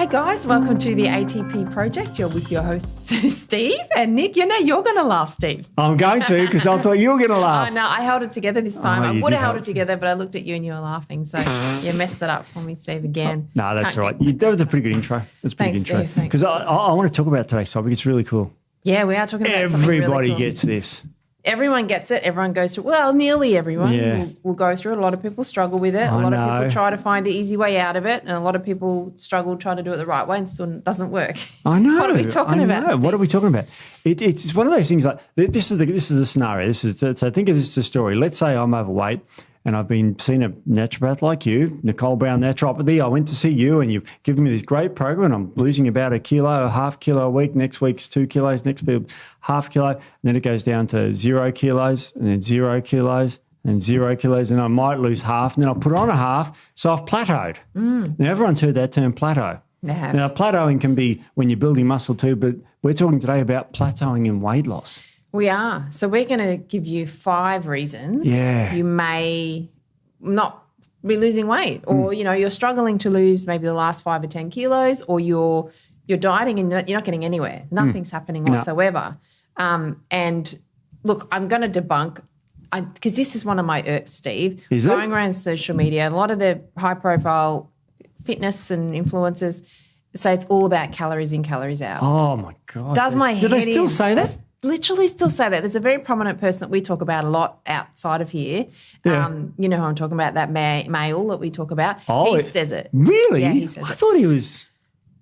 guys, welcome to the ATP project. You're with your hosts Steve and Nic. You're going to laugh, Steve. I'm going to because I thought you were going to laugh. Oh, no, I held it together this time. Oh, I would have held it together, but I looked at you and you were laughing. So you messed it up for me, Steve, again. No, that's all right. That was a pretty good intro. That's a pretty Thanks, good intro. Steve. Because I want to talk about today's topic. It's really cool. Yeah, we are talking about something really Everybody cool. gets this. Everyone gets it. Everyone goes through. Well, nearly everyone will go through it. A lot of people struggle with it. A lot of people try to find an easy way out of it, and a lot of people struggle trying to do it the right way and still doesn't work. I know. What are we talking about, Steve? What are we talking about? It's one of those things like this is the scenario. So think of this as a story. Let's say I'm overweight and I've been seeing a naturopath like you, Nicole Brown Naturopathy. I went to see you and you've given me this great program and I'm losing about a kilo, a half kilo a week. Next week's 2 kilos, next week half kilo. And then it goes down to 0 kilos and then 0 kilos and 0 kilos. And I might lose half and then I'll put on a half. So I've plateaued. Now everyone's heard that term plateau. Yeah. Now plateauing can be when you're building muscle too, but we're talking today about plateauing in weight loss. We are. So we're going to give you 5 reasons you may not be losing weight or, you're struggling to lose maybe the last 5 or 10 kilos or you're dieting and you're not getting anywhere. Nothing's happening whatsoever. And look, I'm going to debunk because this is one of my irks, Steve. Is it? Going around social media, a lot of the high-profile fitness and influencers say it's all about calories in, calories out. Oh, my God. Does my head Do they still say that? Literally still say that. There's a very prominent person that we talk about a lot outside of here. Yeah. You know who I'm talking about, that male that we talk about. Oh, he says it. Really? Yeah, he says I it. thought he was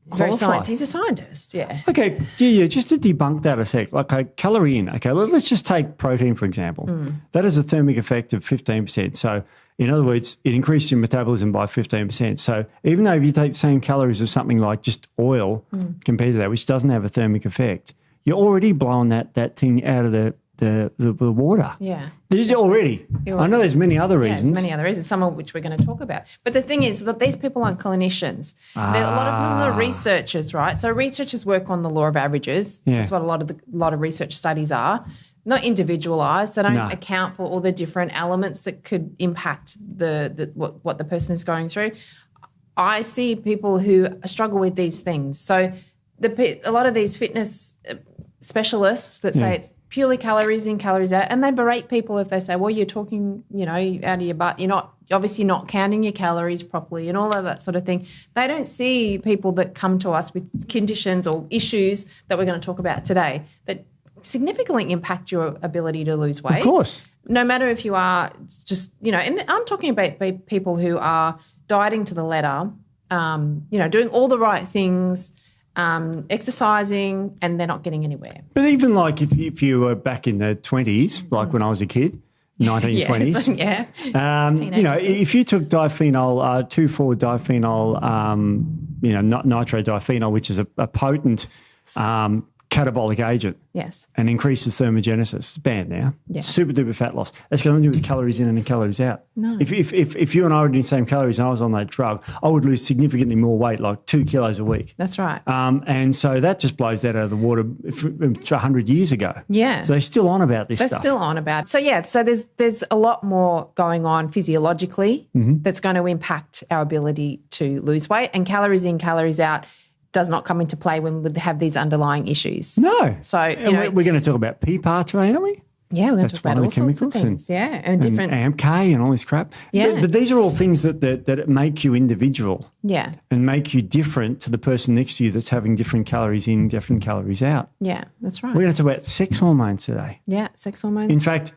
Very qualified. scientist. He's a scientist, yeah. Okay, yeah, just to debunk that a sec. Okay, calorie in. Okay, let's just take protein, for example. That has a thermic effect of 15%. So, in other words, it increases your metabolism by 15%. So, even though if you take the same calories of something like just oil compared to that, which doesn't have a thermic effect, you're already blowing that thing out of the water. Yeah. There's already. I know there's many other Yeah, reasons. there's many other reasons, some of which we're going to talk about. But the thing is that these people aren't clinicians. A lot of them are researchers, right? So researchers work on the law of averages. Yeah. That's what a lot of research studies are. Not individualised. They don't account for all the different elements that could impact what the person is going through. I see people who struggle with these things. So a lot of these fitness specialists that say it's purely calories in, calories out, and they berate people if they say, well, you're talking, out of your butt. You're obviously not counting your calories properly and all of that sort of thing. They don't see people that come to us with conditions or issues that we're going to talk about today that significantly impact your ability to lose weight. Of course. No matter if you are just, and I'm talking about people who are dieting to the letter, doing all the right things, exercising, and they're not getting anywhere. But even like if you were back in the 20s, like when I was a kid, 1920s. Yeah. If you took diphenol, 2,4-diphenol, nitrodiphenol, which is a potent catabolic agent. Yes. And increases thermogenesis. It's banned now. Yeah. Super duper fat loss. That's got nothing to do with calories in and calories out. No. If you and I were doing the same calories and I was on that drug, I would lose significantly more weight, like 2 kilos a week. That's right. And so that just blows that out of the water 100 years ago. Yeah. So they're still on about this stuff. They're still on about it. So there's a lot more going on physiologically that's going to impact our ability to lose weight, and calories in, calories out does not come into play when we have these underlying issues. No. So, we're going to talk about PPAR today, aren't we? Yeah, we're going to That's talk about one all of the chemicals sorts of things. And different. AMK and all this crap. Yeah. But these are all things that make you individual. Yeah. And make you different to the person next to you that's having different calories in, different calories out. Yeah, that's right. We're going to talk about sex hormones today. Yeah, sex hormones. In fact,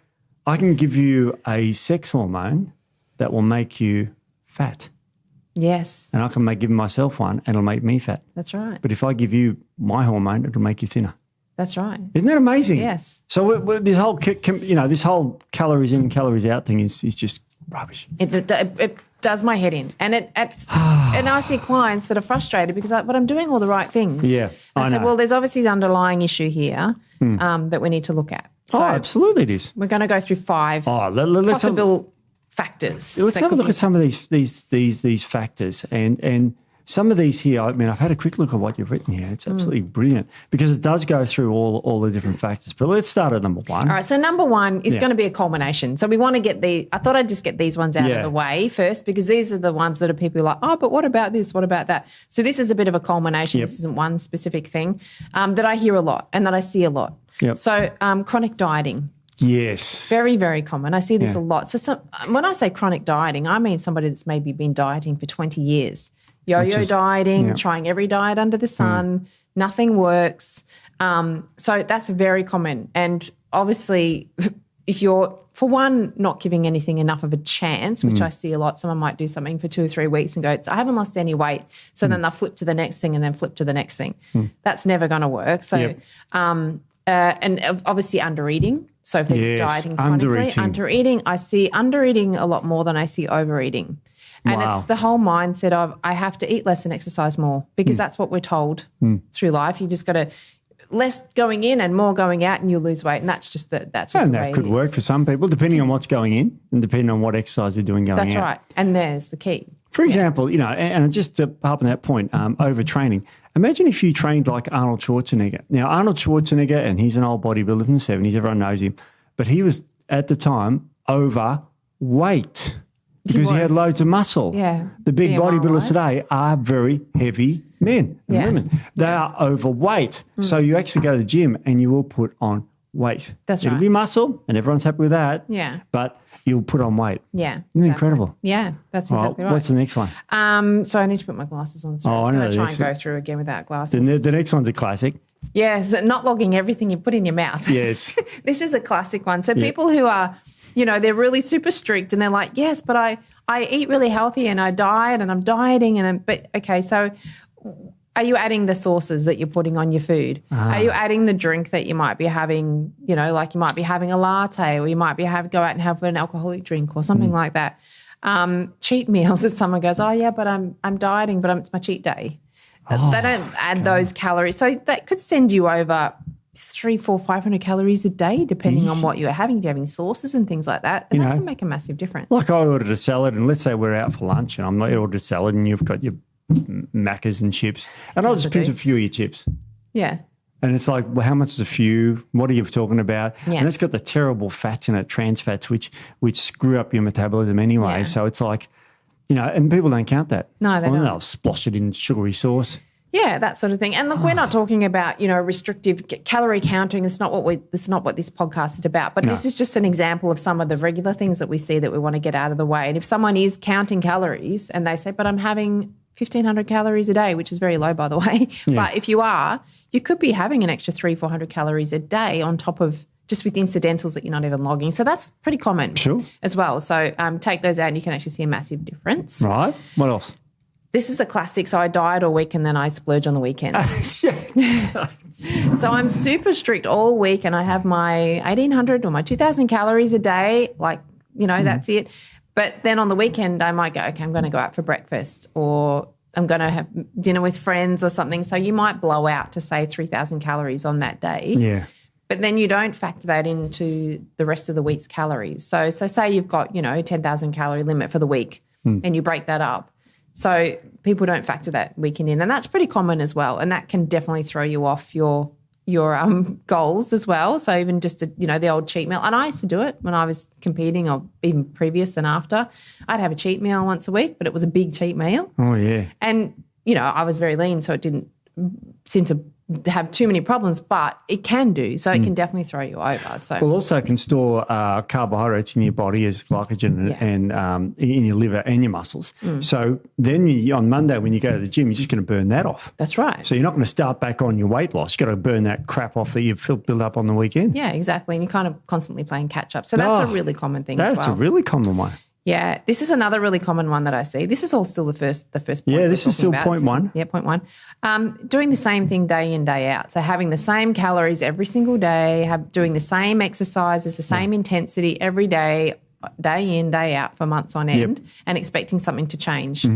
I can give you a sex hormone that will make you fat. Yes. And I can give myself one and it'll make me fat. That's right. But if I give you my hormone, it'll make you thinner. That's right. Isn't that amazing? Yes. So this whole this whole calories in, calories out thing is just rubbish. It does my head in, and and I see clients that are frustrated because but I'm doing all the right things. Yeah, I said, know. well, there's obviously an underlying issue here that we need to look at. So absolutely it is. we're going to go through 5 let's possible factors. Let's have a look at some of these factors and some of these here, I mean, I've had a quick look at what you've written here. It's absolutely brilliant because it does go through all the different factors. But let's start at number one. All right, so number one is going to be a culmination. So we want to get I thought I'd just get these ones out of the way first because these are the ones that are people like, oh, but what about this? What about that? So this is a bit of a culmination. This isn't one specific thing that I hear a lot and that I see a lot. Yep. So chronic dieting. Yes. Very, very common. I see this a lot. So when I say chronic dieting, I mean somebody that's maybe been dieting for 20 years. Yo-yo dieting, trying every diet under the sun, nothing works. So that's very common. And obviously if you're, for one, not giving anything enough of a chance, which I see a lot, someone might do something for 2 or 3 weeks and go, I haven't lost any weight. So then they'll flip to the next thing and then flip to the next thing. That's never going to work. So, and obviously undereating. So if they're dieting chronically, undereating, I see undereating a lot more than I see overeating. And it's the whole mindset of I have to eat less and exercise more because that's what we're told through life. You just got to less going in and more going out and you'll lose weight. And that's just the way that could work for some people depending on what's going in and depending on what exercise they're doing going out. That's right. And there's the key. For example, and just to harp on that point, overtraining. Imagine if you trained like Arnold Schwarzenegger. Now, Arnold Schwarzenegger, and he's an old bodybuilder from the 70s, everyone knows him, but he was at the time overweight. Because he had loads of muscle. Yeah. The big bodybuilders today are very heavy men and women. They are overweight. So you actually go to the gym and you will put on weight. That's right. It'll be muscle and everyone's happy with that. Yeah. But you'll put on weight. Yeah. Isn't it incredible? Yeah, that's exactly right. What's the next one? So I need to put my glasses on. So I'm going to try and go through again without glasses. The next one's a classic. Yeah, so not logging everything you put in your mouth. Yes. This is a classic one. So people who are, they're really super strict and they're like, yes, but I eat really healthy and I diet and I'm dieting so are you adding the sauces that you're putting on your food? Are you adding the drink that you might be having, like you might be having a latte or you might be go out and have an alcoholic drink or something like that. Cheat meals, if someone goes, oh yeah, but I'm dieting, but it's my cheat day. They don't add those calories. So that could send you over 300, 400, 500 calories a day, depending on what you're having. If you're having sauces and things like that, and that can make a massive difference. Like I ordered a salad, and let's say we're out for lunch, and I ordered a salad, and you've got your Maccas and chips, and I'll just pinch a few of your chips. Yeah. And it's like, well, how much is a few? What are you talking about? Yeah. And it's got the terrible fats in it, trans fats, which screw up your metabolism anyway. Yeah. So it's like, and people don't count that. No, they don't. They'll splosh it in sugary sauce. Yeah, that sort of thing. And look, we're not talking about, restrictive calorie counting. It's not what this podcast is about. But this is just an example of some of the regular things that we see that we want to get out of the way. And if someone is counting calories and they say, but I'm having 1,500 calories a day, which is very low, by the way. Yeah. But if you are, you could be having an extra 300, 400 calories a day on top of just with incidentals that you're not even logging. So that's pretty common as well. So take those out and you can actually see a massive difference. Right. What else? This is the classic. So I diet all week and then I splurge on the weekends. So I'm super strict all week and I have my 1,800 or my 2,000 calories a day. Like, that's it. But then on the weekend I might go, okay, I'm going to go out for breakfast or I'm going to have dinner with friends or something. So you might blow out to say 3,000 calories on that day. Yeah. But then you don't factor that into the rest of the week's calories. So say you've got, 10,000 calorie limit for the week and you break that up. So people don't factor that weekend in, and that's pretty common as well. And that can definitely throw you off your goals as well. So even just the old cheat meal, and I used to do it when I was competing, or even previous and after. I'd have a cheat meal once a week, but it was a big cheat meal. Oh yeah. And I was very lean, so it didn't seem to have too many problems, but it can do. So it can definitely throw you over. So well, also it can store carbohydrates in your body as glycogen and in your liver and your muscles. So then on Monday when you go to the gym, you're just going to burn that off. That's right. So you're not going to start back on your weight loss. You've got to burn that crap off that you've built up on the weekend. Yeah, exactly. And you're kind of constantly playing catch up. So that's a really common thing as well. That's a really common one. Yeah, this is another really common one that I see. This is all still the first point. Yeah, this is still point one. Yeah, point one. Doing the same thing day in, day out. So having the same calories every single day, doing the same exercises, the same intensity every day, day in, day out for months on end, and expecting something to change.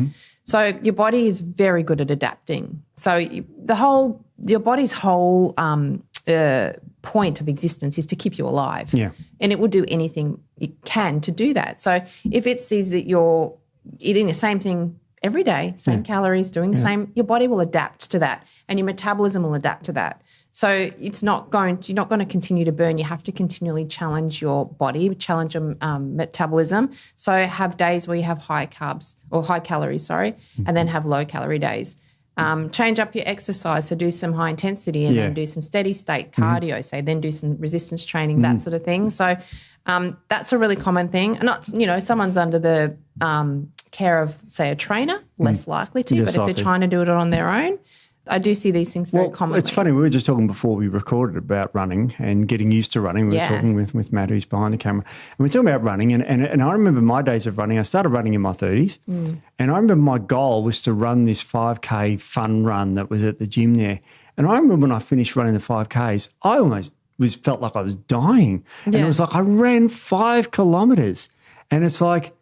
So your body is very good at adapting. So your body's whole point of existence is to keep you alive. Yeah. And it will do anything it can to do that. So if it sees that you're eating the same thing every day, same calories, doing the same, your body will adapt to that and your metabolism will adapt to that. So you're not going to continue to burn. You have to continually challenge your body, challenge your metabolism. So have days where you have high carbs or high calories, and then have low calorie days. Change up your exercise, so do some high intensity and then do some steady state cardio, then do some resistance training, that sort of thing. So that's a really common thing. Not, someone's under the care of, say, a trainer, less likely to, but if they're trying to do it on their own, I do see these things very commonly. It's funny. We were just talking before we recorded about running and getting used to running. We were talking with Matt, who's behind the camera. And we were talking about running. And I remember my days of running. I started running in my 30s. And I remember my goal was to run this 5K fun run that was at the gym there. And I remember when I finished running the 5Ks, I almost felt like I was dying. And it was like I ran 5 kilometres. And it's like,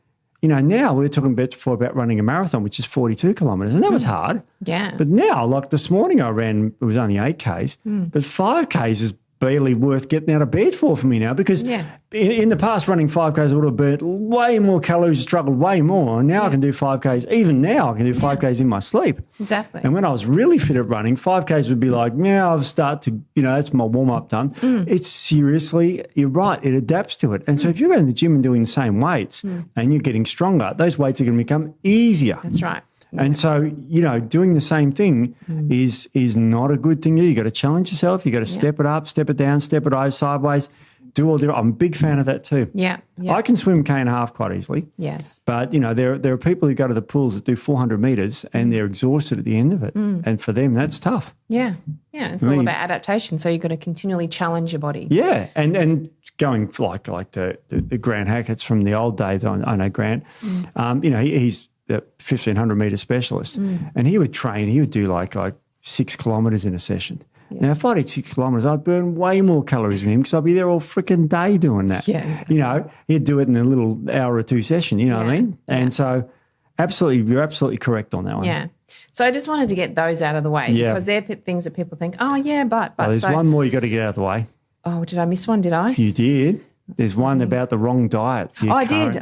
now we were talking before about running a marathon, which is 42 kilometres, and that was hard. Yeah. But now, like this morning I ran, it was only 8Ks, but 5Ks is barely worth getting out of bed for me now because in the past running 5Ks I would have burnt way more calories, struggled way more. And now I can do 5Ks. Even now I can do 5Ks in my sleep. Exactly. And when I was really fit at running, 5Ks would be like, I'll start to, that's my warm-up done. It's seriously, you're right, it adapts to it. And so if you're going to the gym and doing the same weights and you're getting stronger, those weights are going to become easier. That's right. And so, doing the same thing is not a good thing to do. You got to challenge yourself. You got to step it up, step it down, step it over, sideways, do all different. I'm a big fan of that too. Yeah. I can swim K and a half quite easily. Yes. But, there are people who go to the pools that do 400 metres and they're exhausted at the end of it. And for them, that's tough. Yeah. Yeah. It's all about adaptation. So you've got to continually challenge your body. Yeah. And going like the Grant Hackett's from the old days, I know Grant, he's a 1,500 metre specialist, and he would do like 6 kilometres in a session. Yeah. Now, if I did 6 kilometres, I'd burn way more calories than him because I'd be there all freaking day doing that. Yeah, exactly. He'd do it in a little hour or two session, what I mean? Yeah. And so you're absolutely correct on that one. Yeah. So I just wanted to get those out of the way because they're things that people think, but. There's one more you got to get out of the way. Oh, did I miss one? Did I? You did. There's one about the wrong diet for your I did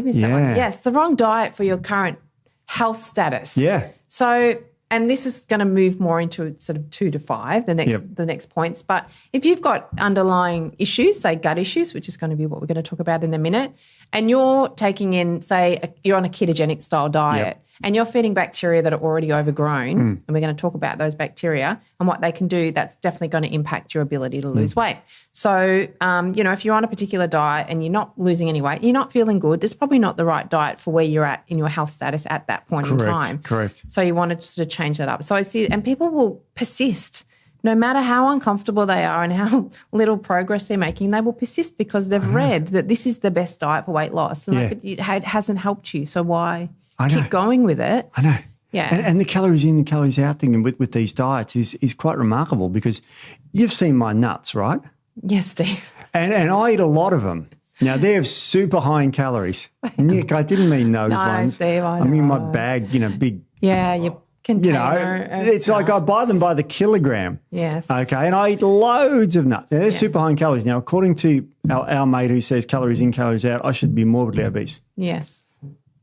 miss that one. Yes, the wrong diet for your current health status. Yeah. So, and this is going to move more into sort of 2 to 5, the next points. But if you've got underlying issues, say gut issues, which is going to be what we're going to talk about in a minute, and you're taking in, say, you're on a ketogenic style diet, and you're feeding bacteria that are already overgrown, and we're going to talk about those bacteria and what they can do, that's definitely going to impact your ability to lose weight. So, if you're on a particular diet and you're not losing any weight, you're not feeling good, it's probably not the right diet for where you're at in your health status at that point in time. Correct. So you want to sort of change that up. So I see, and people will persist. No matter how uncomfortable they are and how little progress they're making, they will persist because they've read that this is the best diet for weight loss. And but it hasn't helped you, so why keep going with it? I know. Yeah. And the calories in, the calories out thing with these diets is quite remarkable because you've seen my nuts, right? Yes, Steve. And I eat a lot of them. Now, they're super high in calories. Nic, I didn't mean those ones. Steve, I mean my bag, big. Yeah, your container. It's like I buy them by the kilogram. Yes. Okay, and I eat loads of nuts. Now, they're super high in calories. Now, according to our mate who says calories in, calories out, I should be morbidly obese. Yes.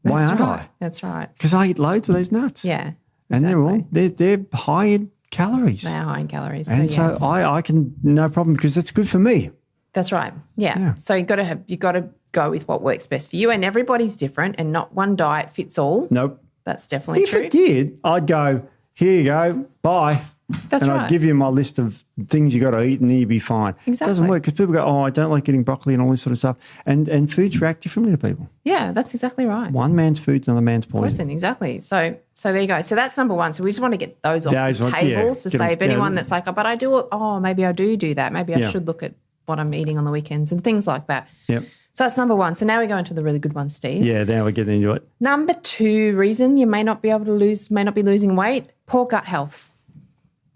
Why aren't I? That's right. Because I eat loads of those nuts. Yeah. And they're high in calories. They are high in calories. And so I can, no problem, because that's good for me. That's right. Yeah. So you've got to go with what works best for you, and everybody's different, and not one diet fits all. Nope. That's definitely true. If it did, I'd go, here you go, bye. That's right. And I'd give you my list of things you got to eat and then you'd be fine. Exactly. It doesn't work because people go, I don't like eating broccoli and all this sort of stuff. And foods react differently to people. Yeah, that's exactly right. One man's food's another man's poison. Exactly. So there you go. So that's number one. So we just want to get those off the table to say if anyone that's like, but I do it, maybe I do that. Maybe I should look at what I'm eating on the weekends and things like that. Yep. So that's number one. So now we go into the really good one, Steve. Yeah, now we're getting into it. Number 2 reason you may not be losing weight, poor gut health.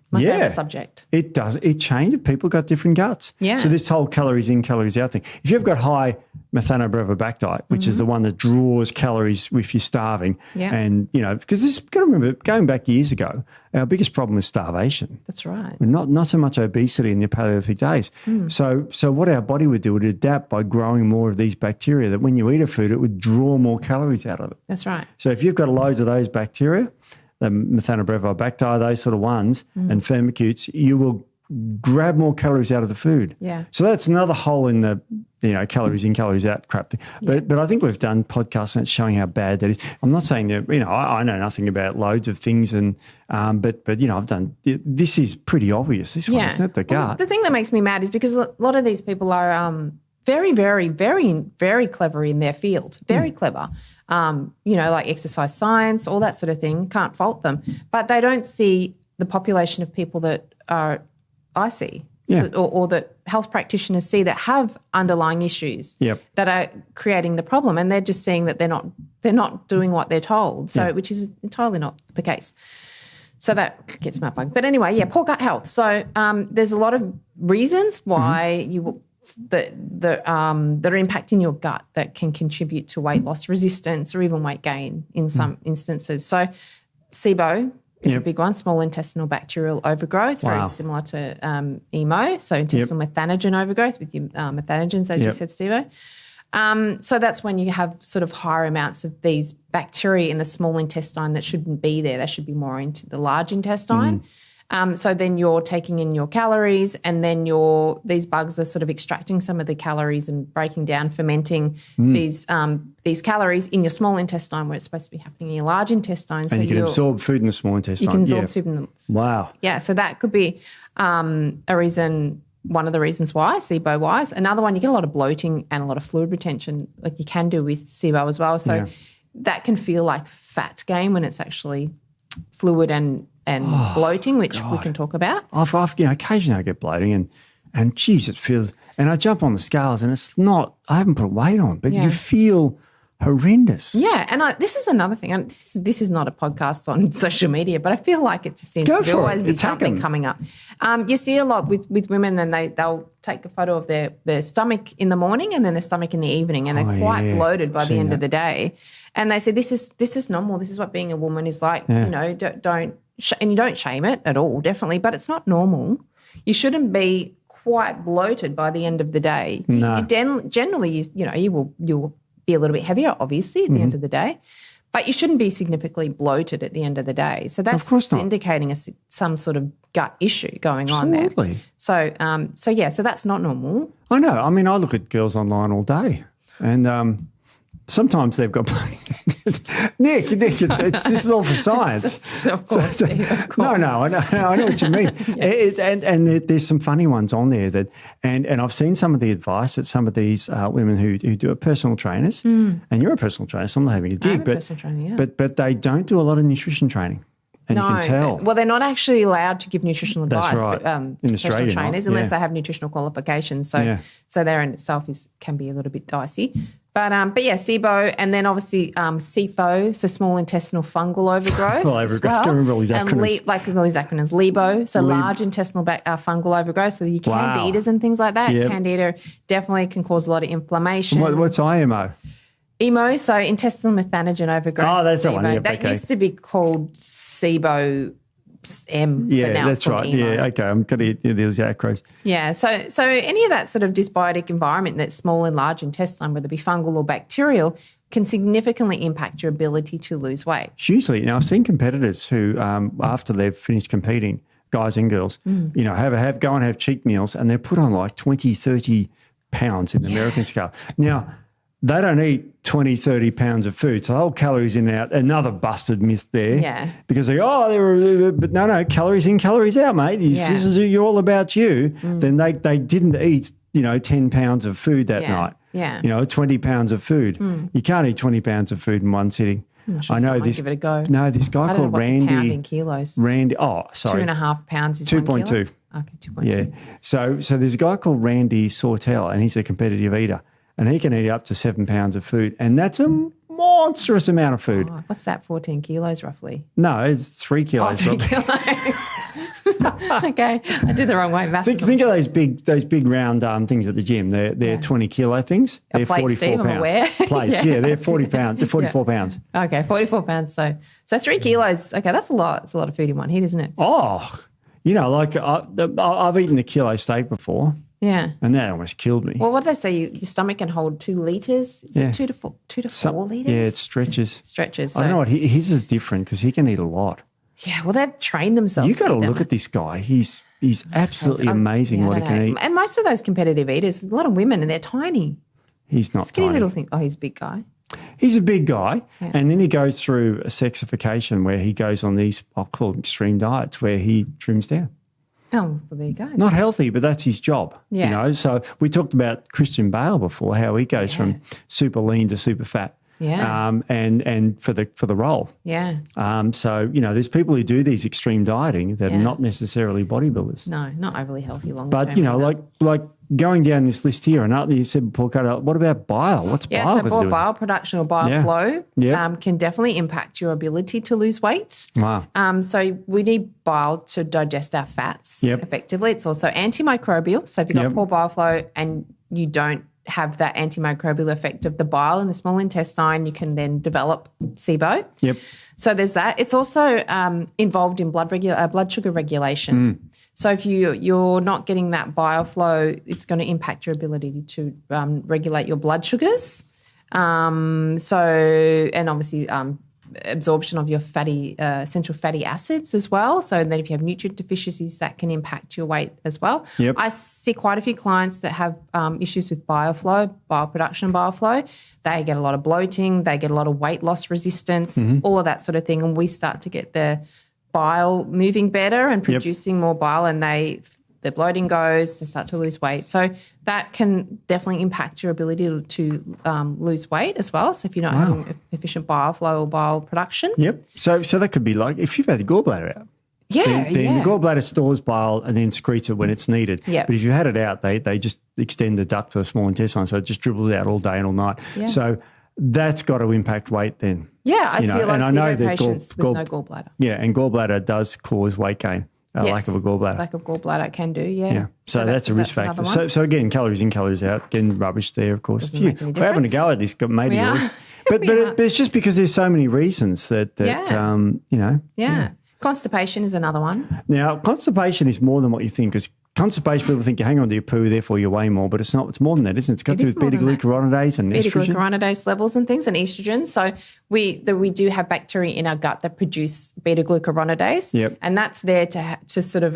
My favourite subject. It does. It changes. People got different guts. Yeah. So this whole calories in, calories out thing. If you've got high methanobrevibactite diet, which is the one that draws calories if you're starving, and, because this, got to remember, going back years ago, our biggest problem is starvation. That's right. Not so much obesity in the Paleolithic days. So what our body would do would adapt by growing more of these bacteria that when you eat a food, it would draw more calories out of it. That's right. So if you've got loads of those bacteria, the methanobrevibacti, those sort of ones, and firmicutes, you will grab more calories out of the food. Yeah. So that's another hole in the, calories in, calories out crap thing. But I think we've done podcasts and it's showing how bad that is. I'm not saying that, I know nothing about loads of things but I've done, this is pretty obvious. This one, isn't it? The gut. Well, the thing that makes me mad is because a lot of these people are very, very, very, very clever in their field, very clever. Like exercise science, all that sort of thing, can't fault them. But they don't see the population of people that I see or that health practitioners see that have underlying issues that are creating the problem, and they're just seeing that they're not doing what they're told, which is entirely not the case. So that gets my bug. But anyway, poor gut health. So there's a lot of reasons why that are impacting your gut that can contribute to weight loss, resistance, or even weight gain in some instances. So SIBO is a big one, small intestinal bacterial overgrowth, very similar to EMO, so intestinal methanogen overgrowth with your methanogens, as you said, Steve-O. So that's when you have sort of higher amounts of these bacteria in the small intestine that shouldn't be there. They should be more into the large intestine. So then you're taking in your calories, and then these bugs are sort of extracting some of the calories and breaking down, fermenting these calories in your small intestine, where it's supposed to be happening in your large intestine. And so you can absorb food in the small intestine. You can absorb food in the Wow. Yeah, so that could be a reason. One of the reasons why, SIBO-wise. Another one, you get a lot of bloating and a lot of fluid retention, like you can do with SIBO as well. So that can feel like fat gain when it's actually fluid and bloating, which we can talk about. I've occasionally I get bloating and geez, it feels, and I jump on the scales and it's not, I haven't put weight on, but you feel horrendous. Yeah, and this is another thing. And this is not a podcast on social media, but I feel like it just seems to always be something coming up. You see a lot with women, and they'll take a photo of their stomach in the morning and then their stomach in the evening, and they're quite bloated by the end of the day. And they say this is normal. This is what being a woman is like. Don't and you don't shame it at all, definitely, but it's not normal. You shouldn't be quite bloated by the end of the day. No. Generally, you will be a little bit heavier, obviously, at the end of the day, but you shouldn't be significantly bloated at the end of the day. So that's indicating some sort of gut issue going on there. So that's not normal. I know. I mean, I look at girls online all day, and sometimes they've got Nic, this is all for science. Of course, Steve, of course. No, I know what you mean. And there's some funny ones on there that, and I've seen some of the advice that some of these women who do it, personal trainers, and you're a personal trainer, so I'm not having a dig, but they don't do a lot of nutrition training. And you can tell. Well, they're not actually allowed to give nutritional advice for in personal Australia, trainers unless they have nutritional qualifications. So there in itself can be a little bit dicey. But SIBO, and then obviously SIFO, so small intestinal fungal overgrowth. I can't remember all these acronyms. And like all these acronyms, LIBO, so large intestinal fungal overgrowth. So your candidas and things like that. Yep. Candida definitely can cause a lot of inflammation. What's IMO? EMO, so intestinal methanogen overgrowth. Oh, that's the one. Yep, that used to be called SIBO. That's right. EMO. Yeah, okay. I'm going to get these acronyms. Yeah, so any of that sort of dysbiotic environment, that small and large intestine, whether it be fungal or bacterial, can significantly impact your ability to lose weight. Hugely. Now, I've seen competitors who, after they've finished competing, guys and girls, go and have cheat meals, and they're put on like 20, 30 pounds in the American scale. Now, they don't eat 20, 30 pounds of food. So the whole calories in and out, another busted myth there. Yeah. Because but no, calories in, calories out, mate. This is you're all about you. Then they didn't eat, 10 pounds of food that night. Yeah. 20 pounds of food. You can't eat 20 pounds of food in one sitting. I know this. Give it a go. No, this guy called Randy. What's a pound in kilos? Randy. Oh, sorry. 2.5 pounds is 2.2. 1 kilo? Okay, 2.2. Yeah. So there's a guy called Randy Sortel, and he's a competitive eater. And he can eat up to 7 pounds of food. And that's a monstrous amount of food. Oh, what's that, 14 kilos roughly? No, it's 3 kilos. 3 kilos. Okay, I did the wrong way. Think of those big round things at the gym. They're 20 kilo things. They're plate, 44 Steve, pounds. I'm aware. Plates, they're 40 pounds. They're 44 pounds. Okay, 44 pounds. So 3 kilos. Okay, that's a lot. It's a lot of food in one hit, isn't it? Oh, like I've eaten a kilo steak before. Yeah. And that almost killed me. Well, what do they say? Your stomach can hold 2 litres. Is it 2 to 4 litres? Yeah, it stretches. So. I don't know what his is different because he can eat a lot. Yeah, well, they've trained themselves. You've got to look at this guy. He's absolutely amazing what he can eat. And most of those competitive eaters, a lot of women, and they're tiny. He's not skinny tiny. Little thing. Oh, he's a big guy. He's a big guy. Yeah. And then he goes through a sexification where he goes on these, I'll call them extreme diets, where he trims down. Oh, well, there you go. Not healthy, but that's his job. Yeah. So we talked about Christian Bale before, how he goes from super lean to super fat. Yeah. And for the role. Yeah. So, there's people who do these extreme dieting that are not necessarily bodybuilders. No, not overly healthy long term. But, like going down this list here, and you said before, what about bile? What's bile? Yeah, so bile production or bile flow can definitely impact your ability to lose weight. Wow. So we need bile to digest our fats effectively. It's also antimicrobial. So if you've got poor bile flow and you don't have that antimicrobial effect of the bile in the small intestine, you can then develop SIBO. Yep. So there's that. It's also involved in blood sugar regulation. So if you're not getting that bile flow, it's going to impact your ability to regulate your blood sugars. And obviously absorption of your essential fatty acids as well. So then if you have nutrient deficiencies, that can impact your weight as well. Yep. I see quite a few clients that have issues with bile production, bile flow. They get a lot of bloating, they get a lot of weight loss resistance, all of that sort of thing. And we start to get the bile moving better and producing more bile, and the bloating goes, they start to lose weight. So that can definitely impact your ability to lose weight as well. So if you're not having efficient bile flow or bile production. Yep. So that could be like if you've had the gallbladder out. Yeah, the gallbladder stores bile and then secretes it when it's needed. Yep. But if you had it out, they just extend the duct to the small intestine, so it just dribbles out all day and all night. Yeah. So that's got to impact weight then. Yeah, I see a lot of SIBO patients with no gallbladder. Yeah, and gallbladder does cause weight gain. Lack of a gallbladder. Lack of gallbladder can do, yeah. So that's a risk factor. So again, calories in, calories out, getting rubbish there, of course. We're having a go at this, maybe yours. But it's just because there's so many reasons that Yeah. Constipation is another one. Now, constipation is more than what you think, because constipation, people think you hang on to your poo, therefore you weigh more, but it's not. It's more than that, isn't it? It's got to do with beta-glucuronidase and estrogen. Beta-glucuronidase levels and things, and estrogen. So we do have bacteria in our gut that produce beta-glucuronidase, and that's there to sort of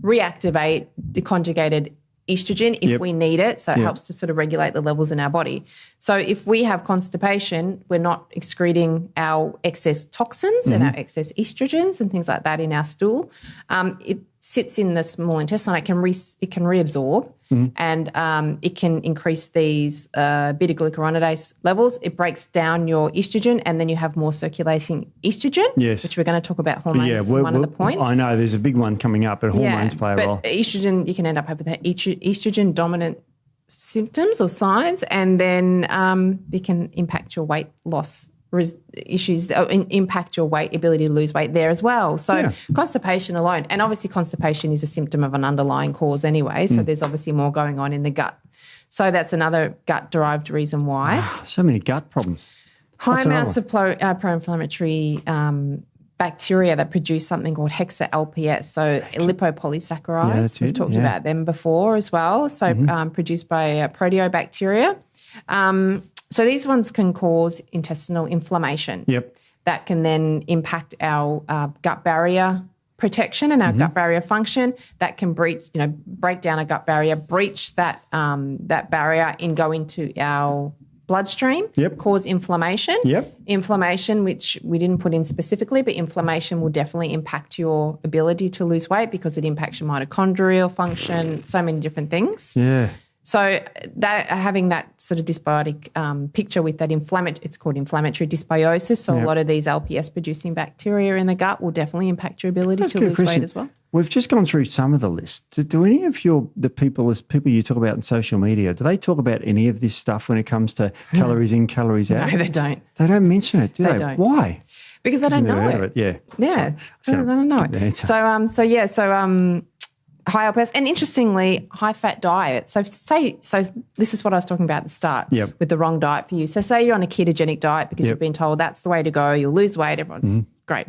reactivate the conjugated estrogen if we need it. So it helps to sort of regulate the levels in our body. So if we have constipation, we're not excreting our excess toxins and our excess estrogens and things like that in our stool. It sits in the small intestine. It can reabsorb and it can increase these beta-glucuronidase levels. It breaks down your estrogen, and then you have more circulating estrogen, which we're going to talk about hormones in one of the points. I know there's a big one coming up, but hormones play a role. But estrogen, you can end up having estrogen dominant symptoms or signs, and then it can impact your weight loss issues, impact your ability to lose weight there as well. So constipation alone, and obviously constipation is a symptom of an underlying cause anyway, so there's obviously more going on in the gut. So that's another gut-derived reason why. So many gut problems. High amounts of pro-inflammatory bacteria that produce something called hexa-LPS, so lipopolysaccharides. We've talked about them before as well, so produced by proteobacteria. So these ones can cause intestinal inflammation. Yep. That can then impact our gut barrier protection and our gut barrier function. That can break down a gut barrier, breach that barrier and go into our bloodstream, cause inflammation. Inflammation, which we didn't put in specifically, but inflammation will definitely impact your ability to lose weight because it impacts your mitochondrial function, so many different things. Yeah. So that having that sort of dysbiotic picture with that it's called inflammatory dysbiosis. So a lot of these LPS producing bacteria in the gut will definitely impact your ability to lose weight as well. We've just gone through some of the lists. Do any of the people you talk about in social media, do they talk about any of this stuff when it comes to calories in, calories out? No, they don't. They don't mention it, do they? Don't. Why? Because I don't know it. Yeah. Yeah. So, I don't know. High LPS, and interestingly, high-fat diet. So this is what I was talking about at the start with the wrong diet for you. So say you're on a ketogenic diet because you've been told that's the way to go, you'll lose weight, everyone's great.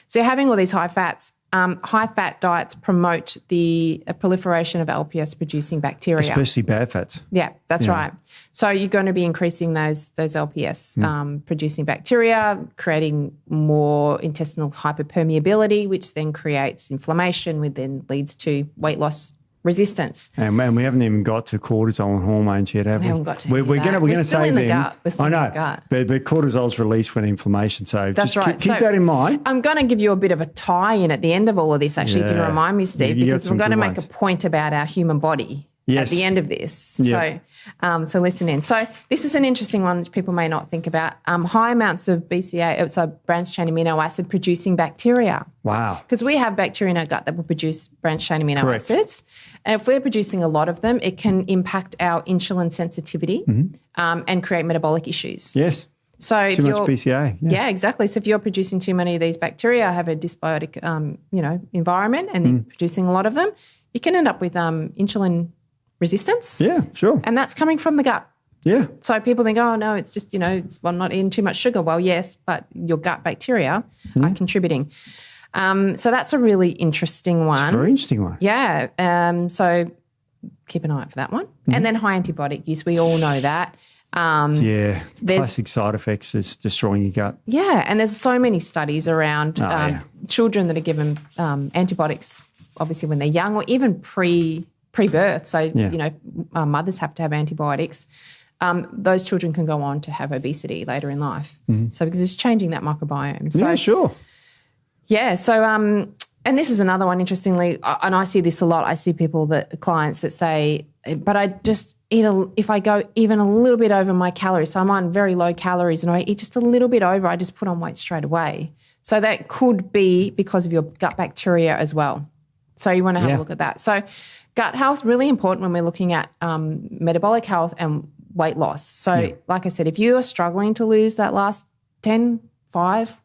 So you're having all these high fats. High-fat diets promote the proliferation of LPS-producing bacteria. Especially bad fats. Yeah, that's right. So you're going to be increasing those LPS producing bacteria, creating more intestinal hyperpermeability, which then creates inflammation, which then leads to weight loss resistance. And we haven't even got to cortisol and hormones yet, have we? We haven't got to. We're going to say in the them. gut. We're still I know, in the gut. but cortisol's released when inflammation. So that's just right. keep that in mind. I'm going to give you a bit of a tie-in at the end of all of this, actually, if you remind me, Steve, because we're going to make a point about our human body at the end of this. Yeah. So listen in. So this is an interesting one which people may not think about. High amounts of BCA, so branched-chain amino acid producing bacteria. Wow. Because we have bacteria in our gut that will produce branched-chain amino acids. And if we're producing a lot of them, it can impact our insulin sensitivity and create metabolic issues. Yes. So if too much BCA. Yeah, exactly. So if you're producing too many of these bacteria, have a dysbiotic, environment, and then producing a lot of them, you can end up with insulin resistance. Yeah, sure. And that's coming from the gut. Yeah. So people think, oh, no, it's just, I'm not eating too much sugar. Well, yes, but your gut bacteria are contributing. So that's a really interesting one. It's a very interesting one. Yeah. So keep an eye out for that one. And then high antibiotic use, we all know that. Classic side effects is destroying your gut. Yeah, and there's so many studies around children that are given antibiotics, obviously when they're young or even pre-birth. So, mothers have to have antibiotics. Those children can go on to have obesity later in life. So because it's changing that microbiome. So, yeah, sure. Yeah, so and this is another one, interestingly, and I see this a lot. I see clients that say, but I just eat if I go even a little bit over my calories, so I'm on very low calories and I eat just a little bit over, I just put on weight straight away. So that could be because of your gut bacteria as well. So you want to have a look at that. So gut health, really important when we're looking at metabolic health and weight loss. So like I said, if you are struggling to lose that last 5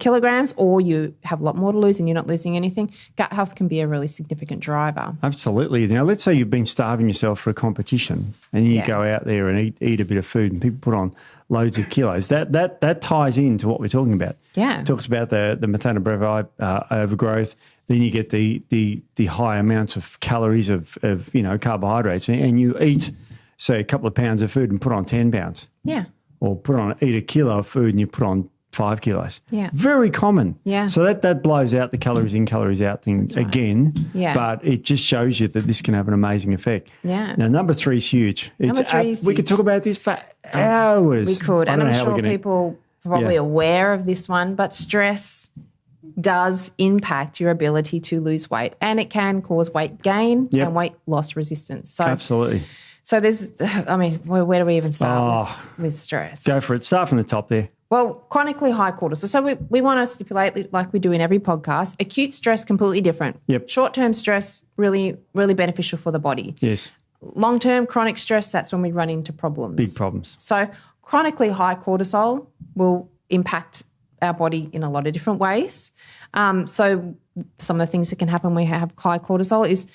kilograms, or you have a lot more to lose and you're not losing anything, gut health can be a really significant driver. Absolutely. Now, let's say you've been starving yourself for a competition and you go out there and eat a bit of food and people put on loads of kilos. That ties into what we're talking about. Yeah. It talks about the methanobrevide overgrowth. Then you get the high amounts of calories of carbohydrates, and you eat, say, a couple of pounds of food and put on 10 pounds. Yeah. Or eat a kilo of food and you put on 5 kilos. Yeah. Very common. Yeah. So that blows out the calories in, calories out thing again. Yeah. But it just shows you that this can have an amazing effect. Yeah. Now, number 3 is huge. Number 3 is huge. We could talk about this for hours. We could. And I'm sure people are probably aware of this one, but stress does impact your ability to lose weight, and it can cause weight gain and weight loss resistance. So absolutely. So where do we even start with stress? Go for it. Start from the top there. Well, chronically high cortisol. So we want to stipulate, like we do in every podcast, acute stress, completely different. Yep. Short-term stress, really, really beneficial for the body. Yes. Long-term chronic stress, that's when we run into problems. Big problems. So chronically high cortisol will impact our body in a lot of different ways. So some of the things that can happen when we have high cortisol is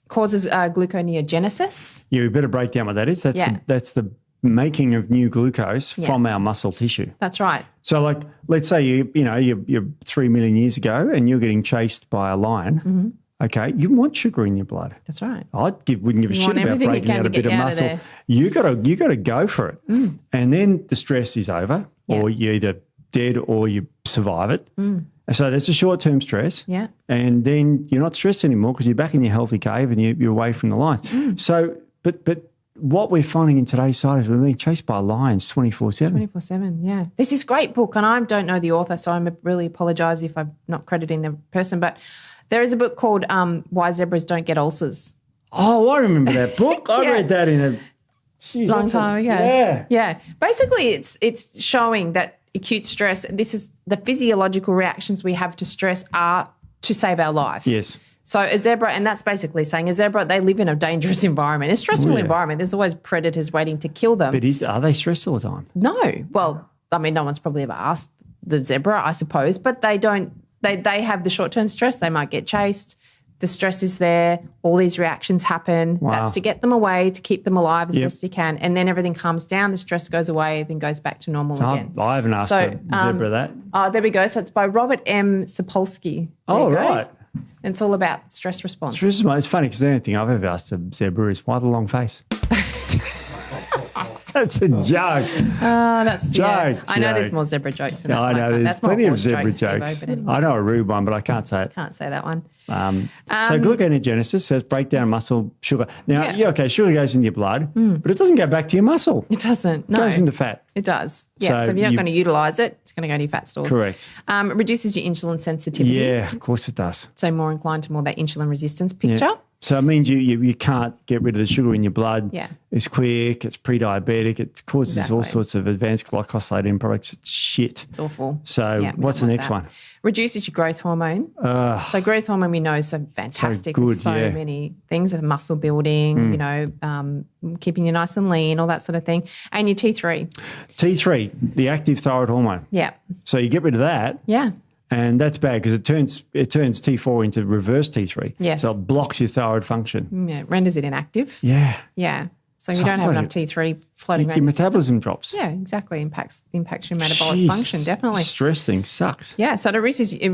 causes gluconeogenesis. Yeah, we better break down what that is. That's the making of new glucose from our muscle tissue. That's right. So, let's say you're 3 million years ago and you're getting chased by a lion. Mm-hmm. Okay, you want sugar in your blood. That's right. Wouldn't give a shit about breaking out a bit of muscle. You got to go for it, and then the stress is over, or you're either dead or you survive it. So that's a short-term stress. Yeah. And then you're not stressed anymore because you're back in your healthy cave and you're away from the lions. So, but what we're finding in today's society is we're being chased by lions 24/7. 24/7, yeah. There's this great book, and I don't know the author, so I really apologise if I'm not crediting the person, but there is a book called Why Zebras Don't Get Ulcers. Oh, I remember that book. I read that in a long time ago. Yeah. Basically, it's showing that acute stress, this is the physiological reactions we have to stress are to save our life. Yes. So a zebra, and that's basically saying a zebra, they live in a dangerous environment, a stressful environment. There's always predators waiting to kill them. But are they stressed all the time? No. Well, no one's probably ever asked the zebra, I suppose, but they don't. They have the short-term stress. They might get chased. The stress is there. All these reactions happen. Wow. That's to get them away, to keep them alive as best as you can. And then everything calms down. The stress goes away, then goes back to normal again. I haven't asked a zebra that. Oh, there we go. So it's by Robert M. Sapolsky. Oh, right. And it's all about stress response. It's funny because the only thing I've ever asked a zebra is why the long face? That's a joke. Oh, that's joke. I know there's more zebra jokes than that. I know there's plenty of zebra jokes. Anyway. I know a rude one, but I can't say it. Can't say that one. So gluconeogenesis says break down muscle sugar. Now, okay, sugar goes into your blood, but it doesn't go back to your muscle. It doesn't. No. It goes into fat. It does. Yeah. So if you're not going to utilise it, it's going to go to your fat stores. Correct. It reduces your insulin sensitivity. Yeah, of course it does. So more inclined to more that insulin resistance picture. Yeah. So it means you can't get rid of the sugar in your blood. Yeah. It's quick, it's pre-diabetic, it causes all sorts of advanced glycosylated end products. It's shit. It's awful. So what's the next one? Reduces your growth hormone. So growth hormone we know is so fantastic. So good, so many things of muscle building, keeping you nice and lean, all that sort of thing. And your T3. T3, the active thyroid hormone. Yeah. So you get rid of that. Yeah. And that's bad because it turns T4 into reverse T3. Yes. So it blocks your thyroid function. Yeah, it renders it inactive. Yeah. Yeah. So you don't have enough T3 floating around your metabolism drops. Yeah, exactly. Impacts your metabolic function, definitely. Stress thing sucks. Yeah, so it reduces and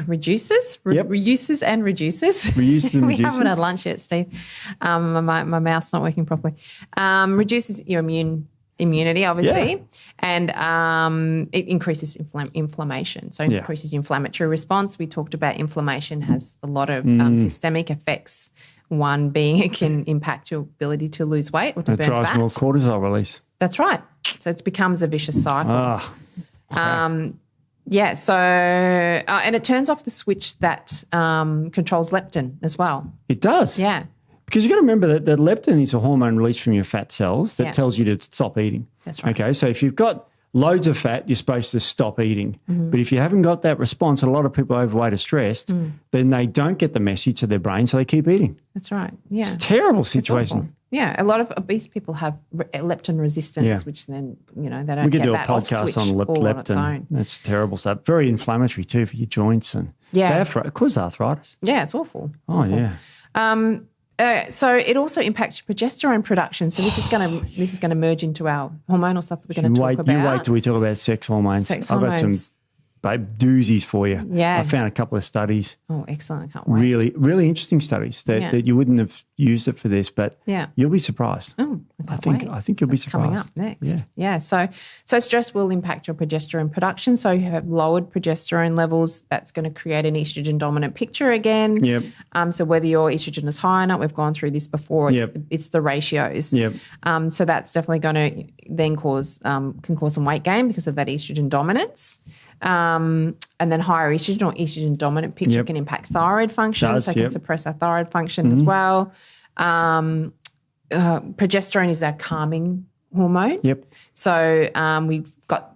reduces. We Reduces and reduces. We haven't had lunch yet, Steve. My mouth's not working properly. Reduces your immunity, obviously, and it increases inflammation. So it increases your inflammatory response. We talked about inflammation has a lot of systemic effects. One being it can impact your ability to lose weight or to burn fat. It drives more cortisol release. That's right. So it becomes a vicious cycle. And it turns off the switch that controls leptin as well. It does? Yeah. Because you've got to remember that leptin is a hormone released from your fat cells that tells you to stop eating. That's right. Okay, so if you've got loads of fat, you're supposed to stop eating. But if you haven't got that response, and a lot of people overweight are stressed, then they don't get the message to their brain, so they keep eating. That's right. Yeah. It's a terrible situation. Yeah, a lot of obese people have leptin resistance, which then, they don't get that off switch. We could do a podcast on leptin. That's terrible stuff. Very inflammatory too for your joints and bad for it. It causes arthritis. Yeah, it's awful. Yeah. So it also impacts your progesterone production. So this is going to merge into our hormonal stuff that we're going to talk about. You wait till we talk about sex hormones. I've got some doozies for you. Yeah. I found a couple of studies. Oh, excellent. I can't wait. Really, really interesting studies that you wouldn't have used it for this, but you'll be surprised. Oh, I think you'll be surprised. Coming up next. Yeah. So stress will impact your progesterone production. So you have lowered progesterone levels. That's going to create an estrogen dominant picture again. Yep. So whether your estrogen is high or not, we've gone through this before. It's the ratios. Yep. So that's definitely going to then can cause some weight gain because of that estrogen dominance. And then higher estrogen or estrogen dominant picture can impact thyroid function, so it can suppress our thyroid function as well. Progesterone is our calming hormone. Yep. So we've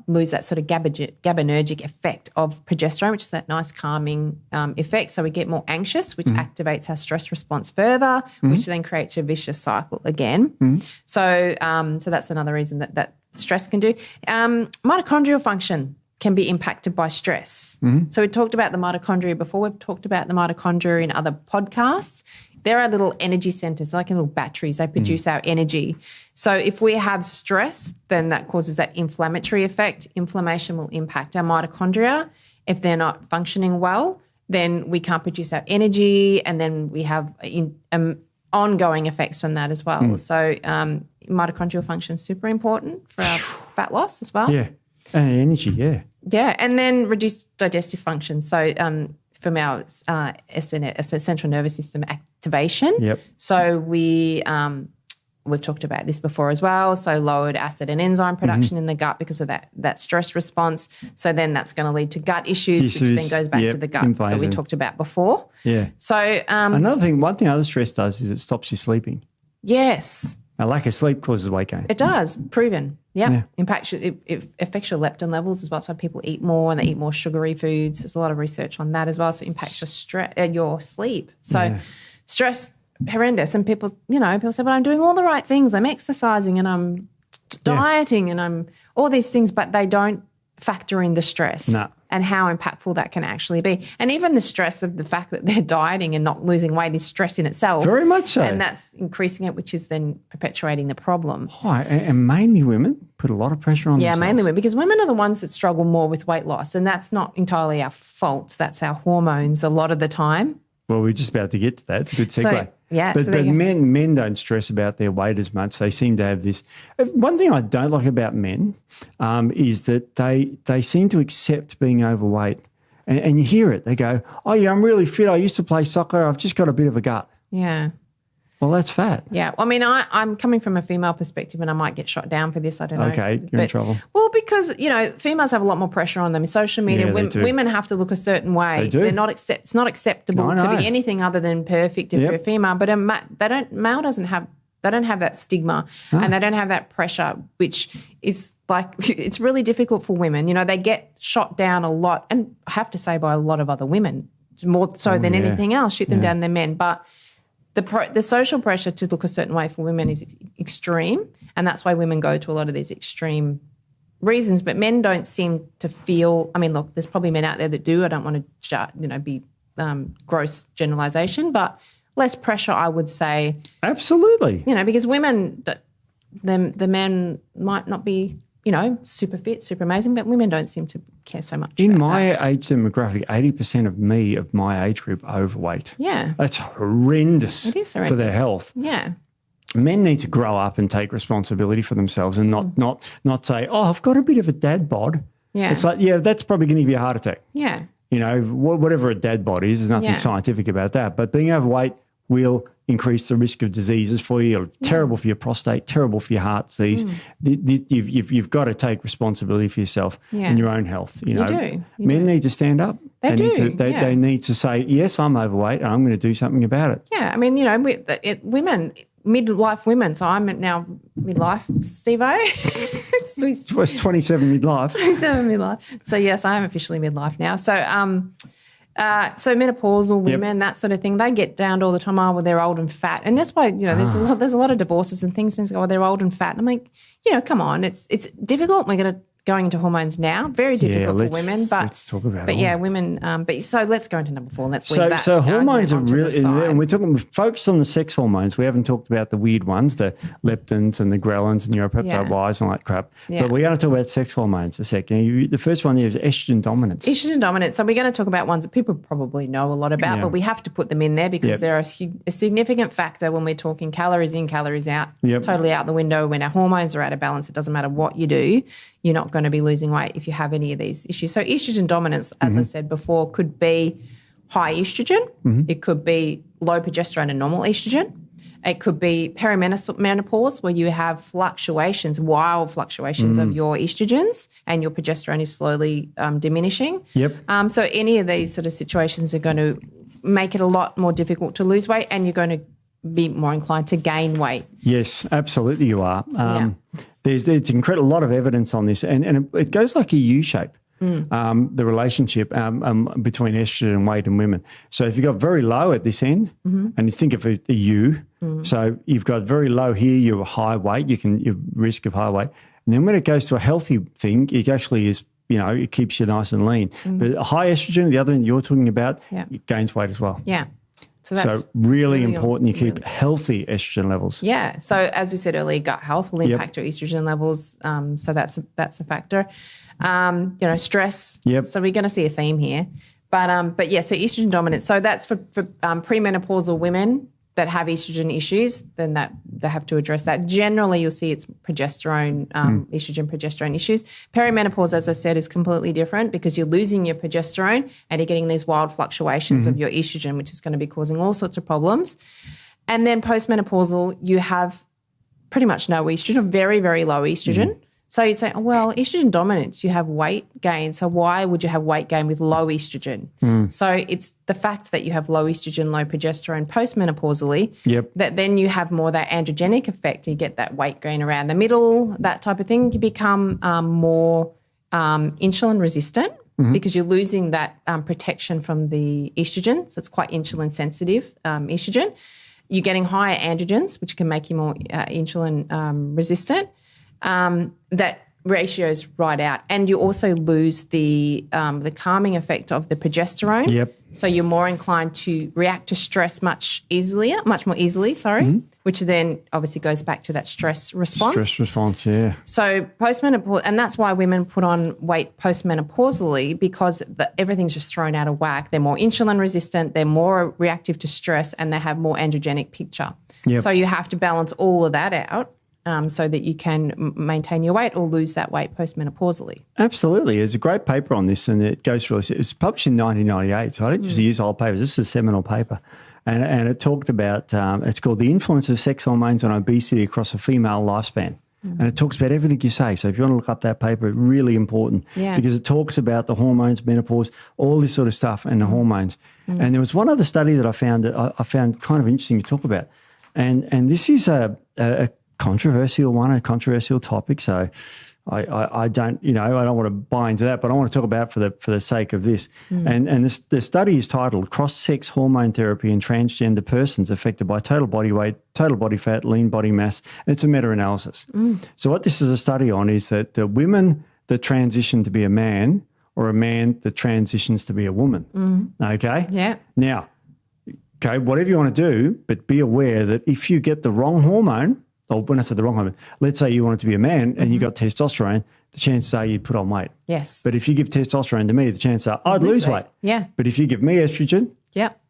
lose that sort of GABAergic effect of progesterone, which is that nice calming effect. So we get more anxious, which activates our stress response further, which then creates a vicious cycle again. So that's another reason that stress can do. Mitochondrial function can be impacted by stress. So we talked about the mitochondria before. We've talked about the mitochondria in other podcasts. There are little energy centers, like little batteries. They produce our energy. So if we have stress, then that causes that inflammatory effect. Inflammation will impact our mitochondria. If they're not functioning well, then we can't produce our energy, and then we have ongoing effects from that as well. So mitochondrial function is super important for our fat loss as well. Yeah, and energy, Yeah, and then reduced digestive function. So from our central nervous system activation. Yep. So we've talked about this before as well. So lowered acid and enzyme production in the gut because of that stress response. So then that's going to lead to gut issues, which then goes back to the gut that we talked about before. Yeah. So one thing other stress does is it stops you sleeping. Yes. A lack of sleep causes weight gain. It does, proven. Yeah. It affects your leptin levels as well. So people eat more and they eat more sugary foods. There's a lot of research on that as well. So it impacts your sleep. So stress, horrendous. And people say, well, I'm doing all the right things. I'm exercising and I'm dieting and I'm all these things, but they don't factor in the stress No. and how impactful that can actually be. And even the stress of the fact that they're dieting and not losing weight is stress in itself. Very much so. And that's increasing it, which is then perpetuating the problem. Oh, and mainly women put a lot of pressure on themselves. Yeah, mainly women, because women are the ones that struggle more with weight loss, and that's not entirely our fault. That's our hormones a lot of the time. Well, we're just about to get to that. It's a good segue. So, but men don't stress about their weight as much. They seem to have this. One thing I don't like about men is that they seem to accept being overweight. And you hear it. They go, oh, yeah, I'm really fit. I used to play soccer. I've just got a bit of a gut. Yeah. Well, that's fat. Yeah. Well, I mean, I'm coming from a female perspective and I might get shot down for this. I don't know. Okay, you're in trouble. Well, because, females have a lot more pressure on them. Social media, women have to look a certain way. They do. They're not it's not acceptable to be anything other than perfect if you're a female. But male doesn't have that stigma and they don't have that pressure, which is like, it's really difficult for women. They get shot down a lot, and I have to say by a lot of other women, more so than anything else, shoot them down than men. But the social pressure to look a certain way for women is extreme, and that's why women go to a lot of these extreme reasons. But men don't seem to feel. I mean, look, there's probably men out there that do. I don't want to, be gross generalisation, but less pressure, I would say. Absolutely. Because women, the men might not be, super fit, super amazing, but women don't seem to care so much. In my age demographic, 80% of my age group are overweight. Yeah. That's horrendous, it is horrendous for their health. Yeah. Men need to grow up and take responsibility for themselves and not say, oh, I've got a bit of a dad bod. Yeah. It's like, that's probably going to give you a heart attack. Yeah. Whatever a dad bod is, there's nothing scientific about that. But being overweight will increase the risk of diseases for you. Terrible for your prostate, terrible for your heart disease. You've got to take responsibility for yourself and your own health. Men need to stand up. They need to say, yes, I'm overweight and I'm going to do something about it. Yeah, I mean, women, midlife women. So I'm now midlife, Steve-O. It's 27 midlife. 27 midlife. So yes, I am officially midlife now. So so menopausal women, that sort of thing, they get downed all the time. Oh, well, they're old and fat, and that's why there's a lot of divorces and things. Men go, oh, they're old and fat. And I'm like, come on, it's difficult. We're going into hormones now, very difficult for women. But let's talk about. But hormones. women. But so let's go into number 4. Let's leave that. So hormones are really, and we're focused on the sex hormones. We haven't talked about the weird ones, the leptins and the ghrelins and neuropeptide Ys and all that crap. Yeah. But we're going to talk about sex hormones a second. The first one there is estrogen dominance. Estrogen dominance. So we're going to talk about ones that people probably know a lot about, but we have to put them in there because they're a significant factor when we're talking calories in, calories out, totally out the window. When our hormones are out of balance, it doesn't matter what you do. You're not going to be losing weight if you have any of these issues. So estrogen dominance, as I said before, could be high estrogen. It could be low progesterone and normal estrogen. It could be perimenopause, where you have fluctuations, wild fluctuations of your estrogens and your progesterone is slowly diminishing. So any of these sort of situations are going to make it a lot more difficult to lose weight, and you're going to be more inclined to gain weight. Yes, absolutely you are. There's a lot of evidence on this, and it goes like a U shape, the relationship between estrogen and weight in women. So if you've got very low at this end, and you think of a U, so you've got very low here, you're high weight, your risk of high weight. And then when it goes to a healthy thing, it actually is, it keeps you nice and lean. But high estrogen, the other end you're talking about, it gains weight as well. Yeah. So that's really important you keep healthy estrogen levels. Yeah. So as we said earlier, gut health will impact your estrogen levels. So that's a factor. Stress. So we're going to see a theme here. But so estrogen dominance. So that's for premenopausal women that have estrogen issues, then that they have to address that. Generally, you'll see it's progesterone, estrogen, progesterone issues. Perimenopause, as I said, is completely different because you're losing your progesterone and you're getting these wild fluctuations of your estrogen, which is going to be causing all sorts of problems. And then postmenopausal, you have pretty much no estrogen, very, very low estrogen. So you'd say, oh, well, estrogen dominance, you have weight gain. So why would you have weight gain with low estrogen? So it's the fact that you have low estrogen, low progesterone postmenopausally, that then you have more that androgenic effect. You get that weight gain around the middle, that type of thing. You become more insulin resistant because you're losing that protection from the estrogen. So it's quite insulin sensitive estrogen. You're getting higher androgens, which can make you more insulin resistant. That ratios right out, and you also lose the calming effect of the progesterone. Yep. So you're more inclined to react to stress much more easily. Which then obviously goes back to that stress response. Stress response, yeah. So postmenopause, and that's why women put on weight postmenopausally, because everything's just thrown out of whack. They're more insulin resistant, they're more reactive to stress, and they have more androgenic picture. Yep. So you have to balance all of that out. So that you can maintain your weight or lose that weight postmenopausally. Absolutely. There's a great paper on this, and it goes through this. It was published in 1998, so I didn't just use old papers. This is a seminal paper. And it talked about, it's called The Influence of Sex Hormones on Obesity Across a Female Lifespan. And it talks about everything you say. So if you want to look up that paper, it's really important because it talks about the hormones, menopause, all this sort of stuff, and the hormones. And there was one other study that I found kind of interesting to talk about. And this is a controversial one, a controversial topic. So I don't, I don't want to buy into that, but I want to talk about it for the sake of this. And the study is titled Cross-Sex Hormone Therapy in Transgender Persons Affected by Total Body Weight, Total Body Fat, Lean Body Mass. And it's a meta-analysis. So what this is a study on is that the women that transition to be a man or a man that transitions to be a woman. Okay? Yeah. Now, okay, whatever you want to do, but be aware that if you get the wrong hormone, or when I said the wrong hormone, let's say you wanted to be a man and you got testosterone, the chances are you'd put on weight. Yes. But if you give testosterone to me, the chances are I'd lose weight. Yeah. But if you give me estrogen,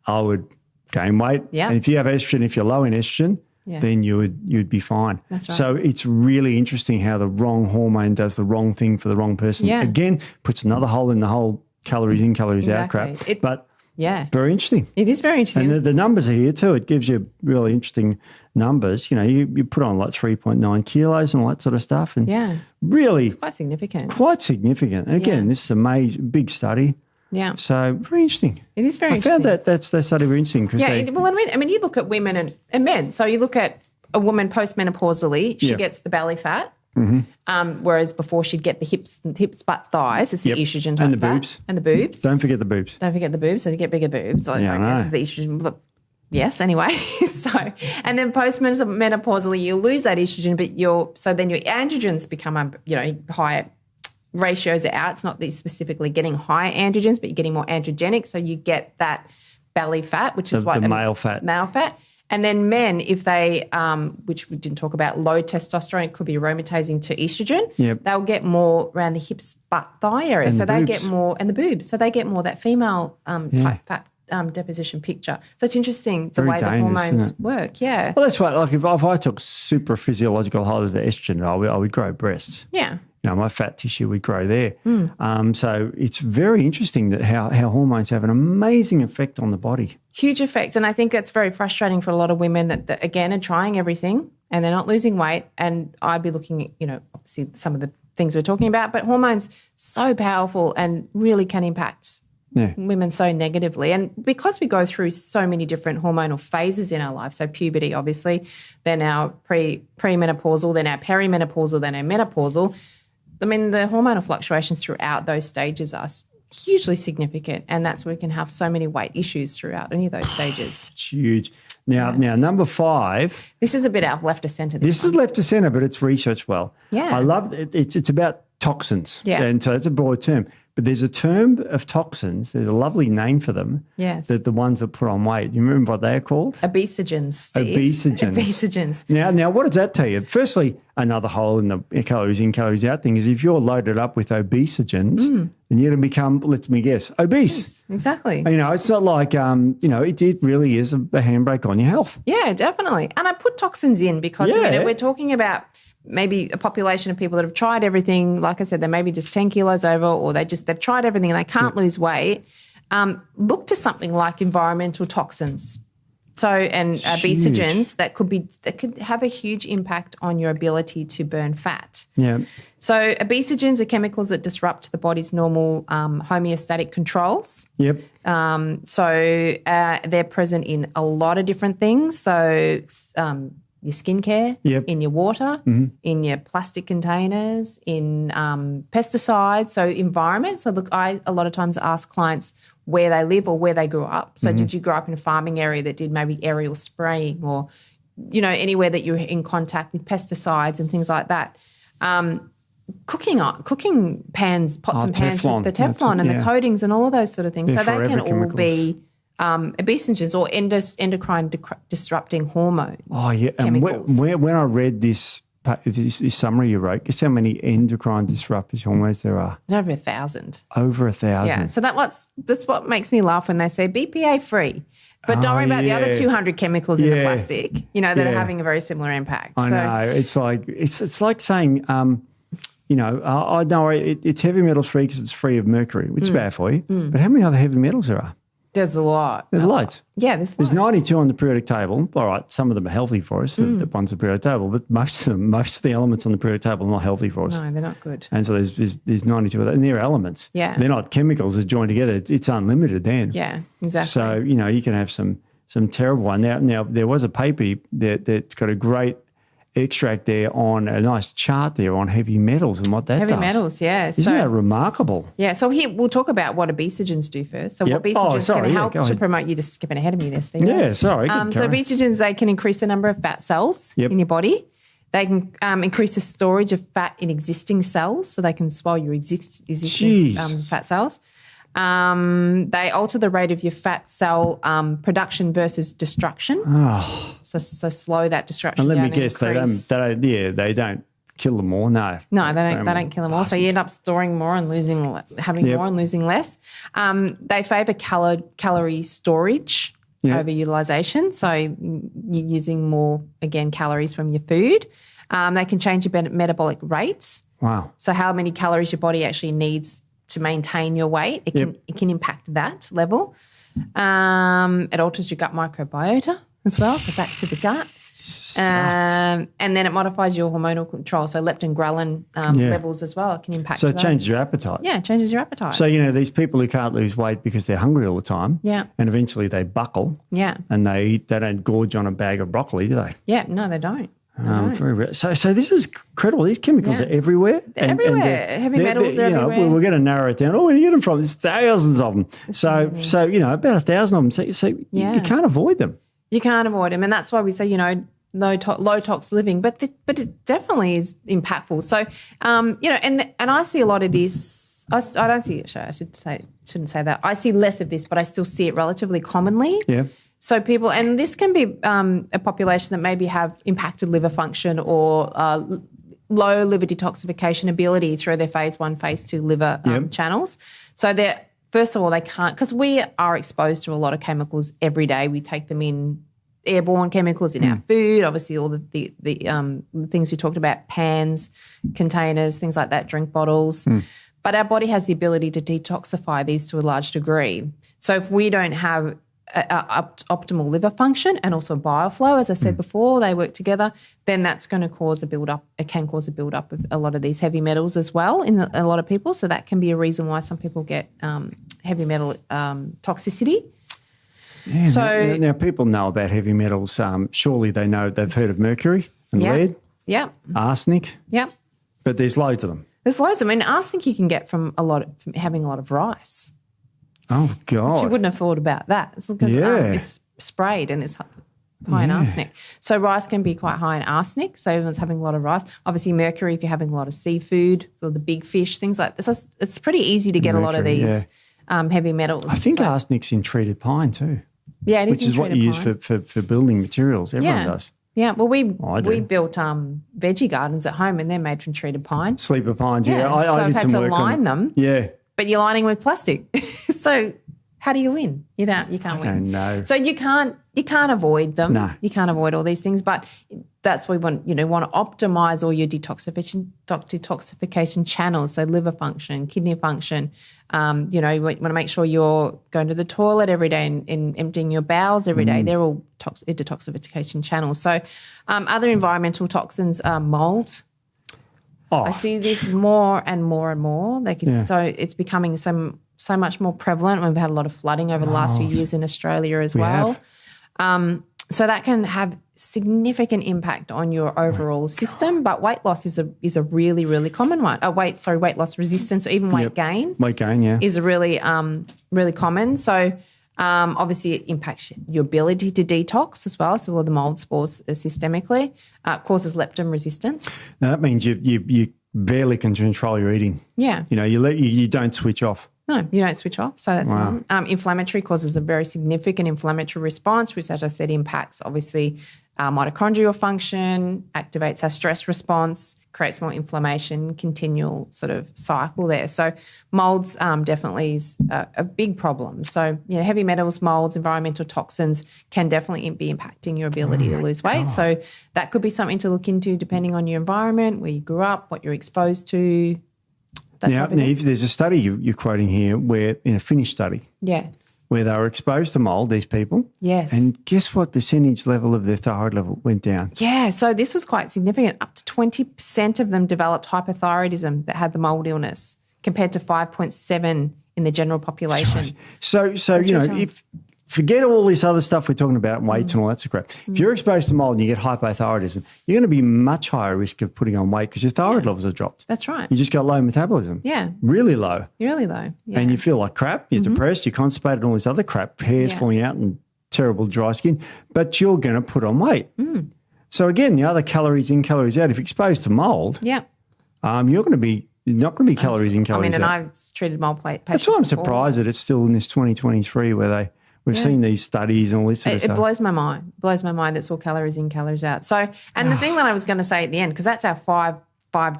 I would gain weight. Yeah. And if you have estrogen, if you're low in estrogen, then you'd be fine. That's right. So it's really interesting how the wrong hormone does the wrong thing for the wrong person. Yeah. Again, puts another hole in the whole calories in, calories out crap. But very interesting. It is very interesting. And the numbers are here too. It gives you really interesting numbers. You put on like 3.9 kilos and all that sort of stuff. And really it's quite significant. And again, this is a big study. Yeah. So very interesting. It is very I interesting. found that study very interesting. I mean, you look at women and men. So you look at a woman postmenopausally, she gets the belly fat. Whereas before she'd get the hips, butt, thighs. It's the estrogen type and the fat. boobs. And the boobs. Don't forget the boobs. So you get bigger boobs. I guess the estrogen. But yes, anyway. And then postmenopausally, you lose that estrogen, so then your androgens become higher. Ratios are out. It's not that you're specifically getting higher androgens, but you're getting more androgenic. So you get that belly fat, which is what the male fat. Male fat. And then men, if they, which we didn't talk about, low testosterone, it could be aromatase to estrogen, they'll get more around the hips, butt, thigh area. And so the they boobs. get more, and the boobs. So they get more that female type fat deposition picture. So it's interesting the way the hormones work. Yeah. Well, that's right. Like if I took super physiological highs of estrogen, I would grow breasts. Yeah. My fat tissue would grow there. So it's very interesting that how hormones have an amazing effect on the body. Huge effect. And I think that's very frustrating for a lot of women that again, are trying everything and they're not losing weight. And I'd be looking at, obviously some of the things we're talking about, but hormones so powerful and really can impact women so negatively. And because we go through so many different hormonal phases in our life, so puberty, obviously, then our premenopausal, then our perimenopausal, then our menopausal, I mean, the hormonal fluctuations throughout those stages are hugely significant, and that's where we can have so many weight issues throughout any of those stages. It's huge. Now, number 5. This is a bit out left of centre. This is left of centre, but it's researched well. Yeah. I love it. It's about toxins. Yeah. And so it's a broad term. But there's a term of toxins. There's a lovely name for them. Yes. That the ones that put on weight. You remember what they are called? Obesogens, Steve. Obesogens. Now, what does that tell you? Firstly, another hole in the calories in, calories out thing is if you're loaded up with obesogens, then you're going to become, let me guess, obese. Yes, exactly. It's not like, it really is a handbrake on your health. Yeah, definitely. And I put toxins in because we're talking about maybe a population of people that have tried everything. Like I said, they're maybe just 10 kilos over, or they've tried everything and they can't lose weight. Look to something like environmental toxins. So, and obesogens that could have a huge impact on your ability to burn fat. Yeah. So obesogens are chemicals that disrupt the body's normal homeostatic controls. Yep. So they're present in a lot of different things. So your skincare, in your water, in your plastic containers, in pesticides, so environment. So look, I a lot of times ask clients where they live or where they grew up. So did you grow up in a farming area that did maybe aerial spraying, or, anywhere that you're in contact with pesticides and things like that? cooking pans, pots and pans Teflon. with the Teflon and the coatings and all of those sort of things. They're so they can forever all be obesogens or endocrine disrupting hormone. Oh, yeah. Chemicals. And when I read this summary you wrote, guess how many endocrine disruptors hormones there are? Over 1,000. Over 1,000. Yeah. So that's what makes me laugh when they say BPA free. But don't worry about the other 200 chemicals in the plastic, that are having a very similar impact. I know. It's like saying, I know it's heavy metals free because it's free of mercury, which is bad for you. But how many other heavy metals there are? There's a lot. There's loads. Yeah, there's 92 on the periodic table. All right, some of them are healthy for us, the ones on the periodic table, but most of the elements on the periodic table are not healthy for us. No, they're not good. And so there's 92 of that, and they're elements. Yeah. They're not chemicals that join together. It's unlimited then. Yeah, exactly. So, you can have some terrible one. Now there was a paper that's got a great extract there on a nice chart there on heavy metals and what that does. Heavy metals, yeah. Isn't that remarkable? Yeah, so here we'll talk about what obesogens do first. So what obesogens can help to promote, you're just skipping ahead of me there, Steve. Yeah, sorry. So obesogens, they can increase the number of fat cells in your body. They can increase the storage of fat in existing cells, so they can swell your existing fat cells. They alter the rate of your fat cell production versus destruction. Oh. So slow that destruction and down. Let me guess, they don't kill them all. No, they don't kill them all. So you end up storing more and having more and losing less. They favour calorie storage over utilisation. So you're using more, again, calories from your food. They can change your metabolic rate. Wow. So how many calories your body actually needs to maintain your weight. It can impact that level. It alters your gut microbiota as well, so back to the gut. And then it modifies your hormonal control, so leptin, ghrelin levels as well. It can impact. So it changes your appetite. Yeah, it changes your appetite. So, these people who can't lose weight because they're hungry all the time, and eventually they buckle, and they don't gorge on a bag of broccoli, do they? Yeah, no, they don't. Very rare. So this is incredible. These chemicals are everywhere. They're everywhere. Heavy metals are everywhere. We're going to narrow it down. Where do you get them from? There's thousands of them. So about 1,000 of them. So you can't avoid them. You can't avoid them, and that's why we say low tox living. But it definitely is impactful. So and I see a lot of this. I don't see it. Shouldn't say that. I see less of this, but I still see it relatively commonly. Yeah. So people, and this can be a population that maybe have impacted liver function or low liver detoxification ability through their phase 1, phase 2 liver channels. So first of all, they can't, because we are exposed to a lot of chemicals every day. We take them in, airborne chemicals in our food, obviously all the things we talked about, pans, containers, things like that, drink bottles. But our body has the ability to detoxify these to a large degree. So if we don't have optimal liver function and also bioflow, as I said before, they work together, then that's going to cause a build-up. It can cause a build-up of a lot of these heavy metals as well in a lot of people. So that can be a reason why some people get heavy metal toxicity. Yeah, so now people know about heavy metals. Surely they've heard of mercury and lead, arsenic. Yeah, but there's loads of them. There's loads. I mean, arsenic you can get from having a lot of rice. Oh, God. But you wouldn't have thought about that. It's because it's sprayed and it's high in arsenic. So rice can be quite high in arsenic. So everyone's having a lot of rice. Obviously mercury if you're having a lot of seafood or the big fish, things like this. So it's pretty easy to get a lot of these heavy metals. I think arsenic's in treated pine too. Yeah, it is. Which is what you use for building materials. Everyone does. Yeah, well, we built veggie gardens at home and they're made from treated pine. Sleeper pines, I did some work on them. them. Yeah. But you're lining with plastic. So how do you win? You can't win. I don't know. So you can't avoid them. No. You can't avoid all these things. But that's why we want to optimize all your detoxification channels. So liver function, kidney function. You want to make sure you're going to the toilet every day and emptying your bowels every day. They're all detoxification channels. So other environmental toxins are mold. Oh. I see this more and more and more. So it's becoming so much more prevalent. We've had a lot of flooding over the last few years in Australia as well. So that can have significant impact on your overall system. But weight loss is a really, really common one. Weight loss resistance or even weight gain. Weight gain, is a really, really common. So obviously it impacts your ability to detox as well. So all the mold spores systemically causes leptin resistance. Now that means you barely can control your eating. Yeah. You don't switch off. No, you don't switch off. So that's inflammatory causes a very significant inflammatory response, which, as I said, impacts obviously our mitochondrial function, activates our stress response, creates more inflammation, continual sort of cycle there. So molds definitely is a big problem. So heavy metals, molds, environmental toxins can definitely be impacting your ability to lose weight. So that could be something to look into depending on your environment, where you grew up, what you're exposed to. Now, Eve, there's a study you're quoting here in a Finnish study. Yes. Where they were exposed to mold, these people. Yes. And guess what percentage level of their thyroid level went down? Yeah, so this was quite significant. Up to 20% of them developed hypothyroidism that had the mold illness, compared to 5.7 in the general population. So forget all this other stuff we're talking about, weights and all that sort of crap. If you're exposed to mold and you get hypothyroidism, you're going to be much higher risk of putting on weight because your thyroid levels are dropped. That's right. You just got low metabolism. Yeah. Really low. Really low. Yeah. And you feel like crap, you're depressed, you're constipated, and all this other crap, hairs falling out and terrible dry skin, but you're going to put on weight. So again, the other calories in, calories out, if you're exposed to mold, you're going to be not going to be calories in, calories out. And I've treated mold plate patients. That's why I'm surprised that it's still in this 2023 where we've seen these studies and all this sort of stuff. It blows my mind. It blows my mind. That's all calories in, calories out. So, and the thing that I was going to say at the end, because that's our five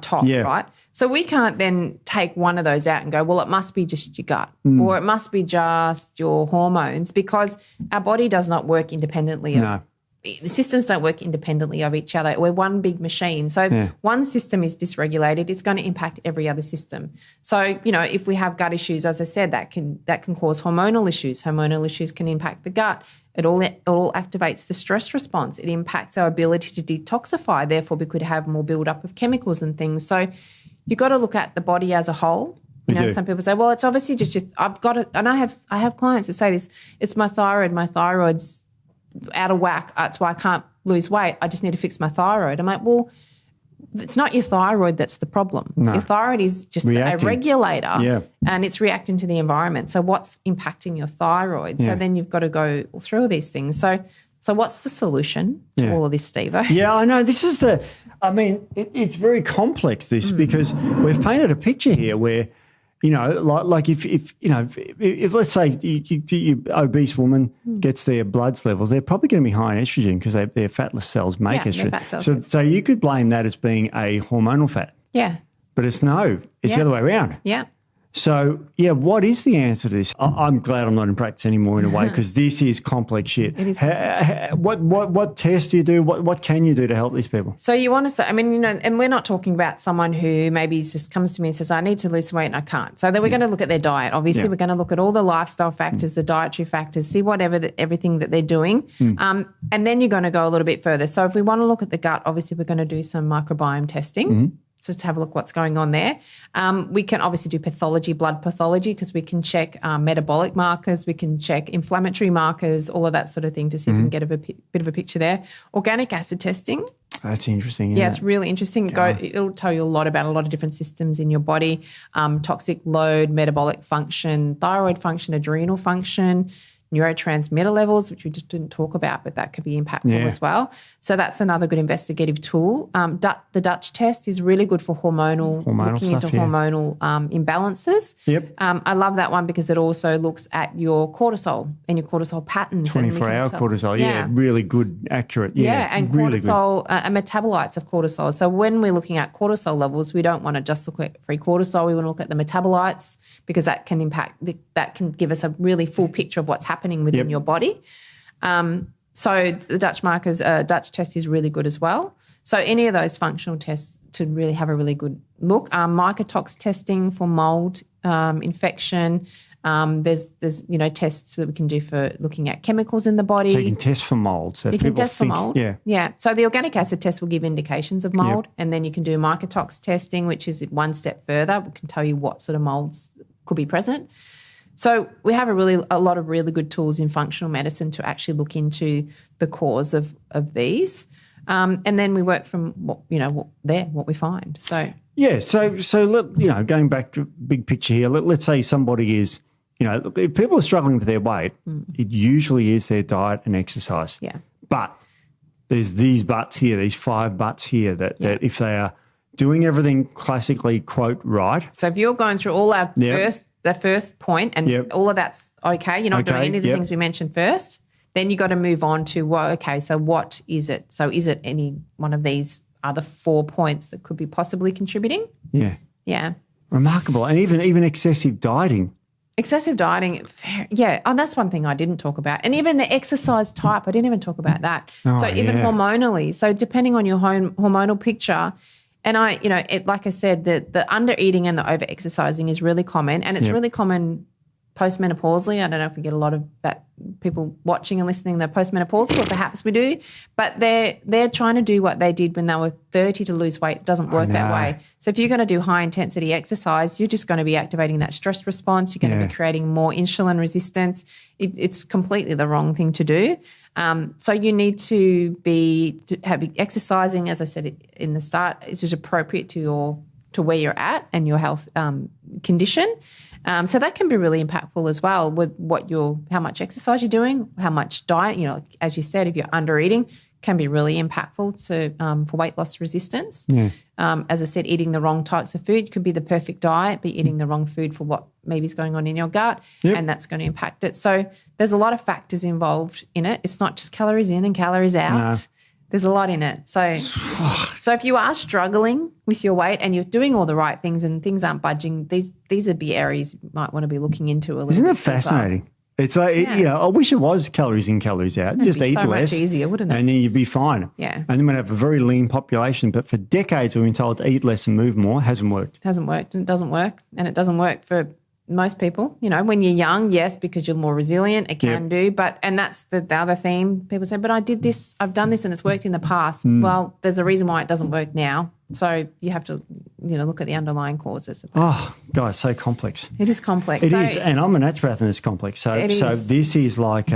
top, right? So we can't then take one of those out and go, well, it must be just your gut or it must be just your hormones, because our body does not work independently. The systems don't work independently of each other. We're one big machine. So if one system is dysregulated, it's going to impact every other system. So, if we have gut issues, as I said, that can cause hormonal issues. Hormonal issues can impact the gut. It all activates the stress response. It impacts our ability to detoxify. Therefore, we could have more buildup of chemicals and things. So you've got to look at the body as a whole. Some people say, well, it's obviously just I've got it. And I have clients that say this, it's my thyroid. My thyroid's out of whack. That's why I can't lose weight. I just need to fix my thyroid. I'm like, well, it's not your thyroid that's the problem. No. Your thyroid is just a regulator and it's reacting to the environment. So what's impacting your thyroid? So then you've got to go through all these things. So what's the solution to all of this, Steve? Yeah, I know. This is it's very complex, because we've painted a picture here where, like if let's say you obese woman gets their bloods levels, they're probably going to be high in estrogen because their fatless cells make estrogen. Fat cells. So you could blame that as being a hormonal fat. Yeah. But it's the other way around. Yeah. So, what is the answer to this? I'm glad I'm not in practice anymore in a way, because this is complex shit. It is what tests do you do? What can you do to help these people? So you want to say, and we're not talking about someone who maybe just comes to me and says, I need to lose weight and I can't. So then we're going to look at their diet. Obviously, we're going to look at all the lifestyle factors, the dietary factors, see everything that they're doing. And then you're going to go a little bit further. So if we want to look at the gut, obviously we're going to do some microbiome testing. So to have a look what's going on there. We can obviously do blood pathology, because we can check metabolic markers, we can check inflammatory markers, all of that sort of thing, to see if we can get a bit of a picture there. Organic acid testing. That's interesting. Yeah, it's really interesting. It'll tell you a lot about a lot of different systems in your body, toxic load, metabolic function, thyroid function, adrenal function, neurotransmitter levels, which we just didn't talk about, but that could be impactful as well. So that's another good investigative tool. The Dutch test is really good for hormonal looking stuff, into hormonal imbalances. Yep. I love that one because it also looks at your cortisol and your cortisol patterns. 24-hour cortisol, really good, accurate. And really cortisol and metabolites of cortisol. So when we're looking at cortisol levels, we don't want to just look at free cortisol. We want to look at the metabolites, because that can that can give us a really full picture of what's happening within your body. So the Dutch test is really good as well. So any of those functional tests to really have a really good look. Mycotox testing for mold infection. There's tests that we can do for looking at chemicals in the body. So you can test for mold. So you can test for mold. Yeah. So the organic acid test will give indications of mold, and then you can do mycotox testing, which is one step further. We can tell you what sort of molds could be present. So we have a lot of really good tools in functional medicine to actually look into the cause of these, and then we work from what we find. So going back to big picture here, let's say somebody is, if people are struggling with their weight, it usually is their diet and exercise. Yeah. But there's these buts here, these 5 buts here that if they are doing everything classically, quote, right. So if you're going through all our the first point and all of that's okay, you're not doing any of the things we mentioned first, then you got to move on to, well, okay, so what is it? So is it any one of these other 4 points that could be possibly contributing? Yeah. Yeah. Remarkable. And even excessive dieting. Excessive dieting, yeah. Oh, that's one thing I didn't talk about. And even the exercise type, I didn't even talk about that. So even hormonally, so depending on your hormonal picture, and like I said, the under eating and the over exercising is really common, and it's really common postmenopausally. I don't know if we get a lot of that people watching and listening, they're postmenopausal, or perhaps we do, but they're trying to do what they did when they were 30 to lose weight. It doesn't work that way. So if you're going to do high intensity exercise, you're just going to be activating that stress response. You're going to be creating more insulin resistance. It's completely the wrong thing to do. So you need to have exercising, as I said in the start, it's just appropriate to where you're at and your health condition. So that can be really impactful as well with how much exercise you're doing, how much diet, as you said, if you're under eating, can be really impactful for weight loss resistance. Yeah. As I said, eating the wrong types of food could be the perfect diet, but eating the wrong food for what maybe is going on in your gut, and that's going to impact it. So there's a lot of factors involved in it. It's not just calories in and calories out. No. There's a lot in it. So if you are struggling with your weight and you're doing all the right things and things aren't budging, these are the areas you might want to be looking into a little bit. Isn't it fascinating? It's like, I wish it was calories in, calories out. It'd just be eat so less. much easier, wouldn't it? And then you'd be fine. Yeah. And then we'd have a very lean population. But for decades, we've been told to eat less and move more. Hasn't worked. Hasn't worked, and it doesn't work. And it doesn't work for most people. When you're young, yes, because you're more resilient, it can do. And that's the other theme. People say, but I've done this and it's worked in the past. Well, there's a reason why it doesn't work now. So you have to, look at the underlying causes. Oh, God, it's so complex. It is complex. It is. And I'm a naturopath and it's complex. So this is like,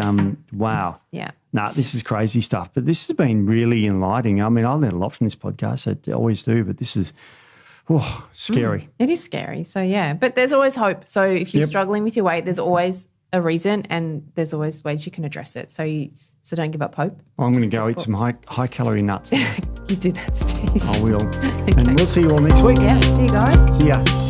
wow. Yeah. Nah, this is crazy stuff. But this has been really enlightening. I mean, I learned a lot from this podcast. I always do. But this is scary. It is scary. So, yeah. But there's always hope. So if you're struggling with your weight, there's always a reason and there's always ways you can address it. So don't give up hope. I'm going to go eat some high calorie nuts. You do that, Steve. I will. Okay. And we'll see you all next week. Yeah, see you guys. See ya.